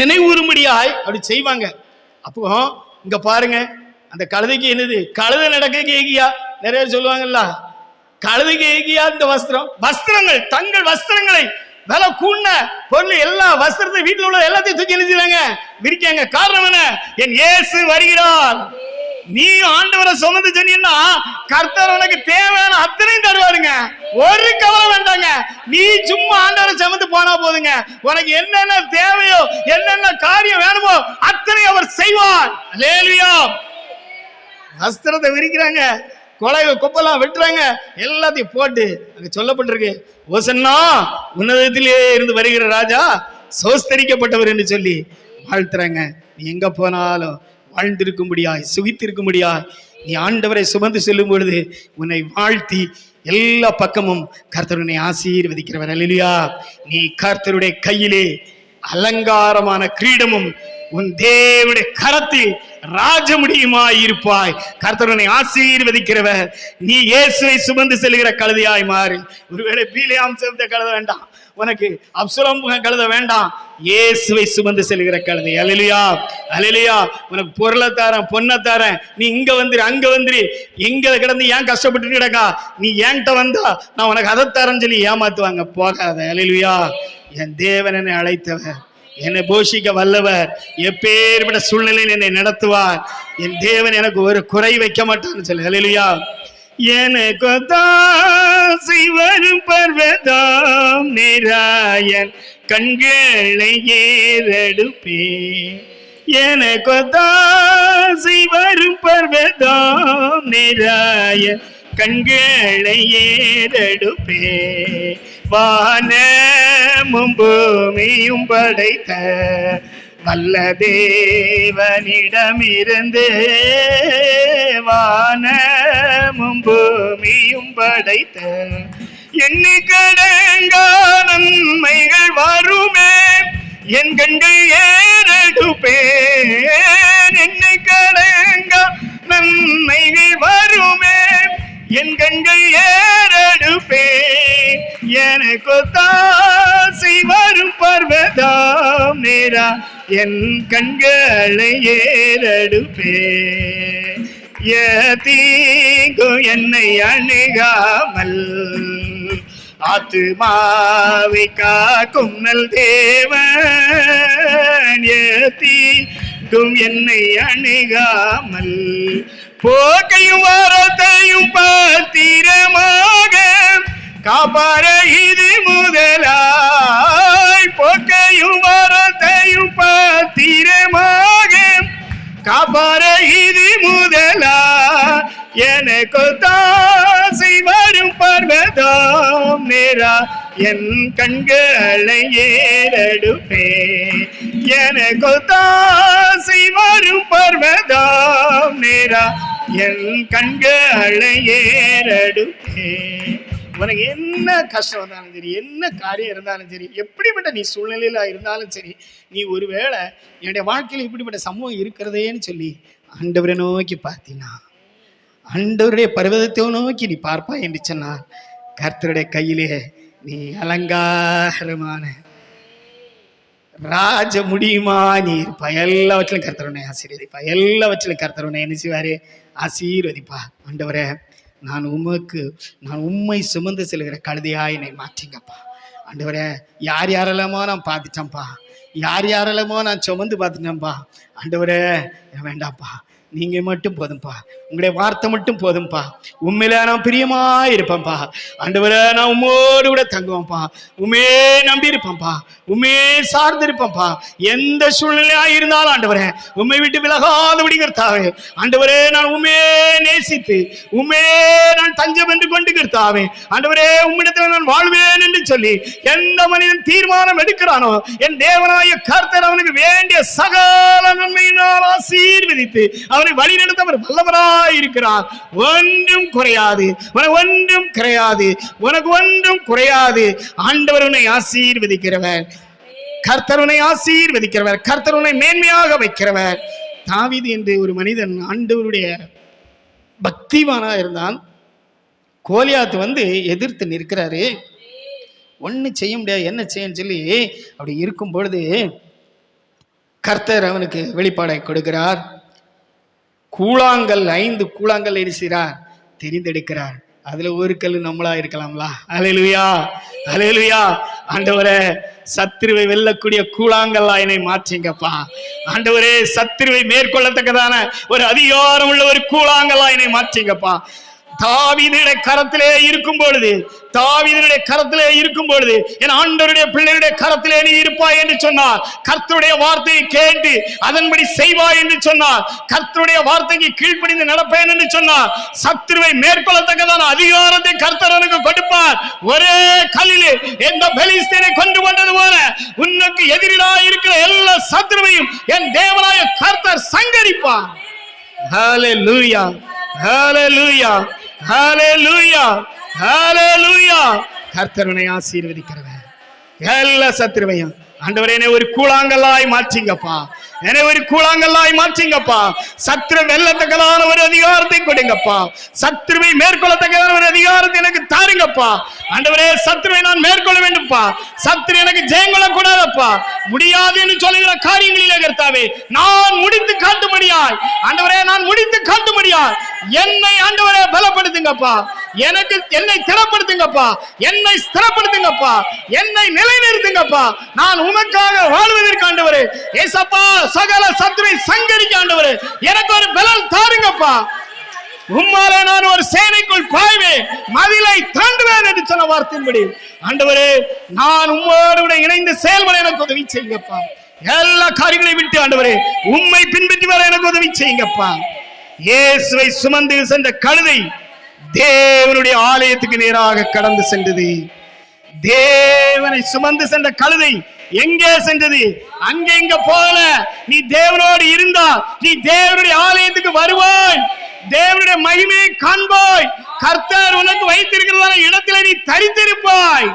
நினைவுறும்படியாய் அப்படி செய்வாங்க. அப்போ இங்க பாருங்க, அந்த கழுதைக்கு என்னது? கழுதை நடக்க கேக்கியா? நிறைய சொல்லுவாங்கல்ல, கழுதைக்கு ஏகியா இந்த வஸ்திரங்கள், தங்கள் வஸ்திரங்களை விலை கூண்ண பொருள் எல்லா வஸ்திரத்தை வீட்டில் உள்ள எல்லாத்தையும் தூக்கி நினைச்சாங்க, விரிக்காங்க. காரணம் என்ன? என் இயேசு வருகிறார். நீ ஆண்டவரை சுமந்து சொன்னீங்கன்னா கர்த்தர் உனக்கு தேவையான அத்தனையும் தருவாருங்க. ஒரு கவலை வேண்டாங்க. நீ சும்மா ஆண்டவரை சுமந்து போனா போதுங்க. உனக்கு என்னென்ன தேவையோ, என்னென்ன காரியம் வேணுமோ அத்தனை அவர் செய்வார். அல்லேலூயா. வஸ்திரத்தை விரிக்கிறாங்க, கொப்பெல்லாம் வெட்டுறாங்க, எல்லாத்தையும் போட்டு அங்க சொல்லப்பட்டிருக்கு, ஓசன்னா உன்னதத்திலே இருந்து வருகிற ராஜா சோஸ்தரிக்கப்பட்டவர் என்று சொல்லி வாழ்த்துறாங்க. நீ எங்க போனாலும் வாழ்ந்திருக்கும்படியாய், சுகித்திருக்கும்படியாய் நீ ஆண்டவரை சுமந்து செல்லும் பொழுது உன்னை வாழ்த்தி எல்லா பக்கமும் கர்த்தர் உன்னை ஆசீர்வதிக்கிறவர். அல்லேலூயா. நீ கர்த்தருடைய கையிலே அலங்காரமான கிரீடமும் உன் தேவனுடைய கரத்தில் ராஜமுடியுமாய் இருப்பாய். கர்த்தருனை ஆசீர்வதிக்கிறவர். நீ இயேசுவை சுமந்து செல்கிற கழுதையாய் மாறு. ஒருவேளை பீலியாம் சேர்ந்த கழுதை வேண்டாம் உனக்கு, அப்சலோம் கழுதை வேண்டாம், இயேசுவை சுமந்து செல்கிற கழுதை. அல்லேலூயா, அல்லேலூயா. உனக்கு பொருளை தரேன், பொண்ணை தரேன், நீ இங்க வந்துரு அங்க வந்துரு, எங்க கிடந்து ஏன் கஷ்டப்பட்டு கிடக்கா, நீ ஏன்கிட்ட வந்தா நான் உனக்கு அதை தரேன்னு சொல்லி ஏமாத்துவாங்க. போகாத. அல்லேலூயா. என் தேவன் என்னை அழைத்தவர், என்னை போஷிக்க வல்லவர், எப்பேற்பட்ட சூழ்நிலையில் என்னை நடத்துவார். என் தேவன் எனக்கு ஒரு குறை வைக்க மாட்டான்னு சொல்லி. அல்லேலூயா. எனக்கு தாசி வரும் பர்வதாம் நிராயன் கண்களை ஏறெடுப்பே. எனக்கு தாசி வரும் பர்வதாம் நிராயன் கண்களை ஏறெடுப்பே. வானமும் பூமியும் படைத்த வல்ல தேவனிடமிருந்து, வானமும் பூமியும் படைத்த எண்ணிக்கடங்கா நன்மைகள் வருமே, என் கண்கள் ஏறெடுப்பேன். எண்ணிக்கடங்கா நன்மைகள் வருமே, என் கண்கள் ஏறெடுப்பேன். எனக்கு தாசி வரும் பர்வதாம் நேரா என் கண்களை ஏறெடுப்பேன். தீங்கு என்னை அணுகாமல் ஆத்துமாவை காக்கும் நல் தேவன். தீங்கும் என்னை அணுகாமல் போக்கையும் வாரத்தையும் பத்திரமாக காப்பார இது முதலாய். போக்கையும் வாரத்தையும் பத்திரமாக காப்பார இது முதலா. எனக்கு தாசி வரும் பர்வதாம் நேரா என் கண்களை ஏறெடுப்பேன். எனக்கு தாசி வரும் பர்வதாம் நேரா என் கண்களை ஏறெடுப்பே. உனக்கு என்ன கஷ்டம் இருந்தாலும் சரி, என்ன காரியம் இருந்தாலும் சரி, எப்படிப்பட்ட நீ சூழ்நிலையில இருந்தாலும் சரி, நீ ஒருவேளை என்னுடைய வாழ்க்கையில் இப்படிப்பட்ட சம்பவம் இருக்கிறதேன்னு சொல்லி ஆண்டவரை நோக்கி பார்த்தீங்கன்னா, ஆண்டவருடைய பர்வதத்தை நோக்கி நீ பார்ப்பா என்று சொன்னால், கர்த்தருடைய கையிலே நீ அலங்காரமான ராஜ முடியுமா நீ இருப்பா. எல்லாவற்றிலும் கர்த்தருனை ஆசீர்வதிப்பா. எல்லாவற்றிலும் கர்த்தருனை என்ன செய்வாரு? ஆசீர்வதிப்பா. ஆண்டவரே, நான் உம்மை சுமந்து செல்கிற கழுதையா என்னை மாற்றிங்கப்பா. ஆண்டவரே, யார் யாரெல்லாமோ நான் பார்த்துட்டேன்ப்பா, யார் யாரெல்லாமோ நான் சுமந்து பார்த்துட்டேன்ப்பா. ஆண்டவரே, வேண்டாம்ப்பா, நீங்க மட்டும் போதும்பா, உங்களுடைய வார்த்தை மட்டும் போதும்பா. உண்மையில நான் பிரியமா இருப்பேன்ப்பா. ஆண்டவரே, நான் உம்மோடு கூட தங்குவேன்ப்பா. உண்மே நம்பி இருப்பேன்ப்பா, உண்மே சார்ந்து இருப்பேன்ப்பா. எந்த சூழ்நிலையா இருந்தாலும் ஆண்டவரே, உண்மை விட்டு விலகாதபடி கர்த்தாவே. ஆண்டவரே, நான் உண்மையே நேசித்து உண்மையே நான் தஞ்சம் என்று கொண்டு கர்த்தாவே. ஆண்டவரே, உம்மிடத்தில் நான் வாழ்வேன் என்று சொல்லி எந்த மனிதன் தீர்மானம் எடுக்கிறானோ, என் தேவனாய கர்த்தர் அவனுக்கு வேண்டிய சகல நன்மையினால் ஆசீர்வதித்து அவனை வழிநடத்த அவர் வல்லவராய் இருக்கிறார். ஒன்றும் குறையாது, உனக்கு ஒன்றும் கிடையாது, உனக்கு ஒன்றும் குறையாது. ஆண்டவர் உன்னை ஆசீர்வதிக்கிறவர், கர்த்தர் உன்னை ஆசீர்வதிக்கிறவர், கர்த்தர் உன்னை மேன்மையாக வைக்கிறவர். தாவீது என்று ஒரு மனிதன் ஆண்டவருடைய பக்திவானா இருந்தான். கோலியாத்து எதிர்த்து நிற்கிறாரு. ஒன்னும் செய்ய முடியாது, என்ன செய்யன்னு சொல்லி அப்படி இருக்கும் பொழுது கர்த்தர் அவனுக்கு வெளிப்பாடை கொடுக்கிறார். கூழாங்கல் 5 கூழாங்கல் எரிசிறார், தெரிந்தெடுக்கிறார். அதுல ஒரு கல் நம்மளா இருக்கலாம்ல. அல்லேலூயா, அல்லேலூயா. ஆண்டவரே, சத்துருவை வெல்லக்கூடிய கூழாங்கல்லா என்னை மாற்றிங்கப்பா. ஆண்டவரே, சத்துருவை மேற்கொள்ளத்தக்கதான ஒரு அதிகாரம் உள்ள ஒரு கூழாங்கல்லா என்னை மாற்றிங்கப்பா. தாவீதுடைய கரத்திலே இருக்கும் பொழுது, தாவீதுடைய கரத்திலே இருக்கும் பொழுது என் ஆண்டவருடைய பிள்ளையுடைய கரத்திலே நீ இருப்பாய் என்று சொன்னார். கர்த்தருடைய வார்த்தையை கேட்டு அதன்படி செய்வாய் என்று சொன்னார். கர்த்தருடைய வார்த்தைக்கு கீழ்ப்படிந்து நடப்பேன் என்று சொன்னார். சத்துருவை மேற்கொள்ளத்தக்கதான அதிகாரத்தை கர்த்தர் எனக்கு கொடுப்பார். ஒரே கல்லிலே எந்த பெலிஸ்தீனை கொண்டு வந்தது போல உனக்கு எதிராக இருக்கிற எல்லா சத்துருவையும் என் தேவனாய கர்த்தர் சங்கரிப்பார். ஹல்லேலூயா, ஹல்லேலூயா, ஹல்லேலூயா, ஹல்லேலூயா. கர்த்தருனை ஆசீர்வதிக்கிறவர். எல்லா சத்துருவையும் ஆண்டவரே என்னை ஒரு கூழாங்கல்லாய் மாற்றிங்கப்பா, என்னை ஒரு கூழாங்கல்லாய் மாற்றிங்கப்பா. சத்துரு வெல்லத்தக்கதான ஒரு அதிகாரத்தை கொடுங்கப்பா. சத்துருவை மேற்கொள்ளத்தக்கதான ஒரு அதிகாரத்தை எனக்கு தாருங்கப்பா. ஆண்டவரே, சத்துருவை நான் மேற்கொள்ள வேண்டும்ப்பா. சத்துரு எனக்கு ஜெயங்கொள்ள கூடாதப்பா. முடியாது என்று சொல்லுகிற காரியங்களிலே கர்த்தாவே நான் முடித்து காட்டும்படியாய், ஆண்டவரே, நான் முடித்து காட்டும்படியாய் என்னை ஆண்டவரே பலப்படுத்துங்கப்பா. எனக்கு என்னை திறப்படுத்துங்கப்பா, என்னை ஸ்திரப்படுத்துங்கப்பா, என்னை நிலைநிறுத்துங்கப்பா. நான் உமக்காக வாழ்வதற்கு ஆண்டவரே, ஏசப்பா, சகல சத்துரை சங்கரிக்க ஆண்டவரே எனக்கு ஒரு பலன் தாருங்கப்பா. உம்மாலே நான் ஒரு சேனைக்குள் பாய்வேன், மதிலை தாண்டுவேன் என்று சொன்ன வார்த்தையின்படி ஆண்டவரே நான் உம்மோடு இணைந்து செயல்பட எனக்கு உதவி செய்யுங்கப்பா. எல்லா காரியங்களையும் விட்டு ஆண்டவரே உம்மை பின்பற்றி வர எனக்கு உதவி செய்யுங்கப்பா. இயேசுவை சுமந்து சென்ற கழுதை தேவனுடைய ஆலயத்துக்கு நேராக கடந்து சென்றது. தேவனை சுமந்து சென்ற கழுதை எங்கே சென்றது? அங்க இங்க போல. நீ தேவனோடு இருந்தால் நீ தேவனுடைய ஆலயத்துக்கு வருவாய், தேவனுடைய மகிமையை காண்பாய். கர்த்தர் உனக்கு வைத்திருக்கிறதான இடத்திலே நீ தரித்திருப்பாய்.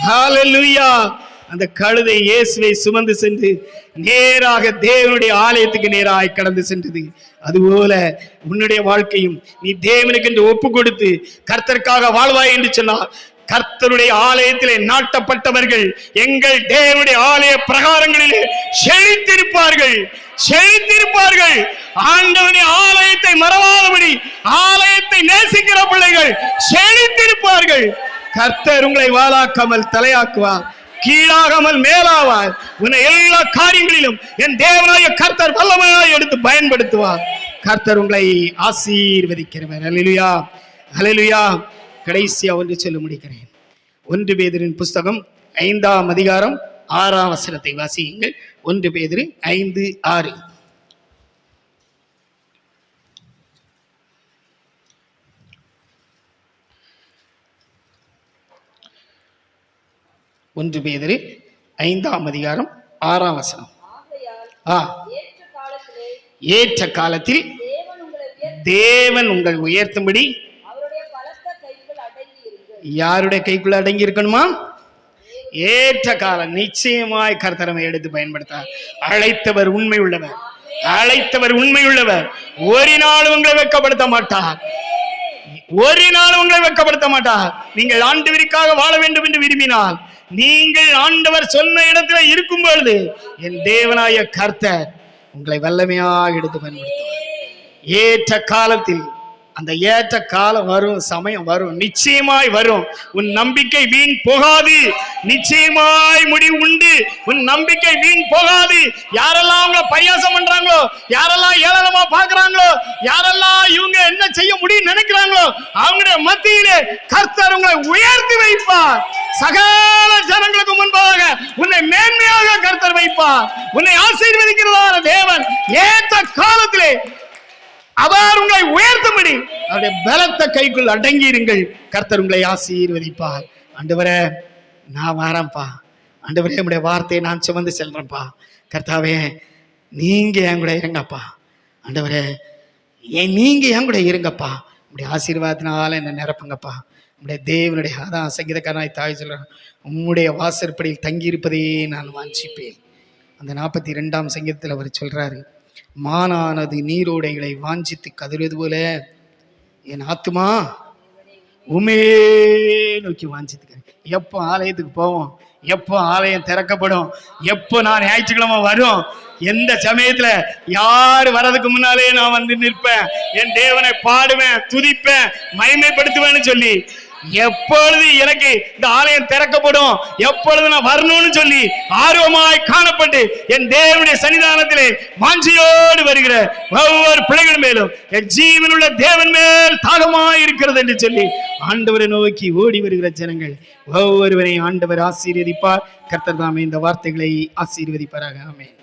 ஹல்லேலூயா. அந்த கழுதை இயேசுவை சுமந்து சென்று நேராக தேவனுடைய ஆலயத்துக்கு நேராக கடந்து சென்றது. அதுபோல உன்னுடைய வாழ்க்கையும் நீ தேவனுக்கு என்று ஒப்பு கொடுத்து கர்த்தருக்காக வாழ்வாய் என்று சொன்னார். கர்த்தருடைய ஆலயத்திலே நாட்டப்பட்டவர்கள் எங்கள் தேவனுடைய ஆலய பிரகாரங்களிலே செழித்திருப்பார்கள், செழித்திருப்பார்கள். ஆண்டவருடைய ஆலயத்தை மறவாதபடி ஆலயத்தை நேசிக்கிற பிள்ளைகள் செழித்திருப்பார்கள். கர்த்தர் உங்களை வாளாக்காமல் தலையாக்குவார், கீழாகாமல் மேலாவார். உன்னை எல்லா காரியங்களிலும் என் தேவனாய கர்த்தர் வல்லமையாய் எடுத்து பயன்படுத்துவார். கர்த்தர் உங்களை ஆசீர்வதிக்கிறவர். அல்லேலூயா, அல்லேலூயா. கடைசியா ஒன்று சொல்ல முடிக்கிறேன். 1 பேதுருவின் புஸ்தகம் 5ஆம் அதிகாரம் 6ஆம் வசனத்தை வாசியுங்கள். 1 பேதுரு 5:6. ஒன்று பேதுரு 5ஆம் அதிகாரம் 6ஆம் வசனம். ஏற்ற காலத்தில் தேவன் உங்களை உயர்த்தும்படி யாருடைய கைக்குள்ள அடங்கி இருக்கணுமா? ஏற்ற காலம் நிச்சயமாய் கர்த்தரமை எடுத்து பயன்படுத்தார். அழைத்தவர் உண்மை உள்ளவர், அழைத்தவர் உண்மை உள்ளவர். ஒரு நாள் உங்களை வெட்கப்படுத்த மாட்டார், ஒரு நாள் உங்களை வெட்கப்படுத்த மாட்டார். நீங்கள் ஆண்டவருக்காக வாழ வேண்டும் என்று விரும்பினால், நீங்கள் ஆண்டவர் சொன்ன இடத்துல இருக்கும் பொழுது என் தேவனாய கர்த்தர் உங்களை வல்லமையாக எடுத்து பயன்படுத்துவார். ஏற்ற காலத்தில், அந்த ஏற்ற காலம் வரும், சமயம் வரும், நிச்சயமாய் வரும். உன் நம்பிக்கை வீண் போகாது, நிச்சயமாய் முடிவு உண்டு. உன் நம்பிக்கை வீண் போகாது. யாரெல்லாம் அவங்க பரியாசம் பண்றாங்களோ, யாரெல்லாம் ஏளனமா பாக்குறாங்களோ, யாரெல்லாம் இவங்க என்ன செய்ய முடியும் நினைக்கிறாங்களோ, அவங்களுடைய மத்தியிலே கர்த்தர் உங்களை உயர்த்தி வைப்பார். சகல ஜனங்களுக்கு முன்பாக உன்னை மேன்மையாக கர்த்தர் வைப்பார். உன்னை ஆசீர்வதிக்கிறதான தேவன் ஏற்ற காலத்திலே அவர் உங்களை உயர்த்தும்படி அவருடைய பலத்த கைக்குள் அடங்கி இருங்கள். கர்த்தர் உங்களை ஆசீர்வதிப்பார். ஆண்டவரே நான் வரேன்ப்பா, ஆண்டவரே உங்களுடைய வார்த்தையை நான் சுமந்து செல்றேன்ப்பா. கர்த்தாவே நீங்க என் கூட இருங்கப்பா, ஆண்டவரே நீங்க என் கூட இருங்கப்பா. உங்களுடைய ஆசீர்வாதத்தினால என்ன நிரப்புங்கப்பா. உங்களுடைய தேவனுடைய, அதான் சங்கீதக்காரனாய் தாய் சொல்றேன், உம்முடைய வாசற்படியில் தங்கியிருப்பதே நான் வாஞ்சிப்பேன். அந்த 42ஆம் சங்கீதத்தில் அவர் சொல்றாரு, மானானது நீரோடைகளை வாஞ்சித்து கதறுவது போல என் ஆத்துமா உமே நோக்கி வாஞ்சித்துக்கிறேன். எப்போ ஆலயத்துக்கு போவோம், எப்போ ஆலயம் திறக்கப்படும், எப்போ நான் ஞாயிற்றுக்கிழமை வரும், எந்த சமயத்துல யாரு வர்றதுக்கு முன்னாலே நான் வந்து நிற்பேன், என் தேவனை பாடுவேன், துதிப்பேன், மகிமைப்படுத்துவேன்னு சொல்லி எப்பொழுது எனக்கு இந்த ஆலயம் திறக்கப்படும், எப்பொழுது நான் வரணும்னு சொல்லி ஆர்வமாய் காணப்பட்டு என் தேவனுடைய சன்னிதானத்திலே வாஞ்சியோடு வருகிற ஒவ்வொரு பிள்ளைகள் மேலும் என் ஜீவனுள்ள தேவன் மேல் தாகமாய் இருக்கிறது என்று சொல்லி ஆண்டவரை நோக்கி ஓடி வருகிற ஜனங்கள் ஒவ்வொருவரையும் ஆண்டவர் ஆசீர்வதிப்பார். கர்த்தர் தாமே இந்த வார்த்தைகளை ஆசீர்வதிப்பாராக. ஆமென்.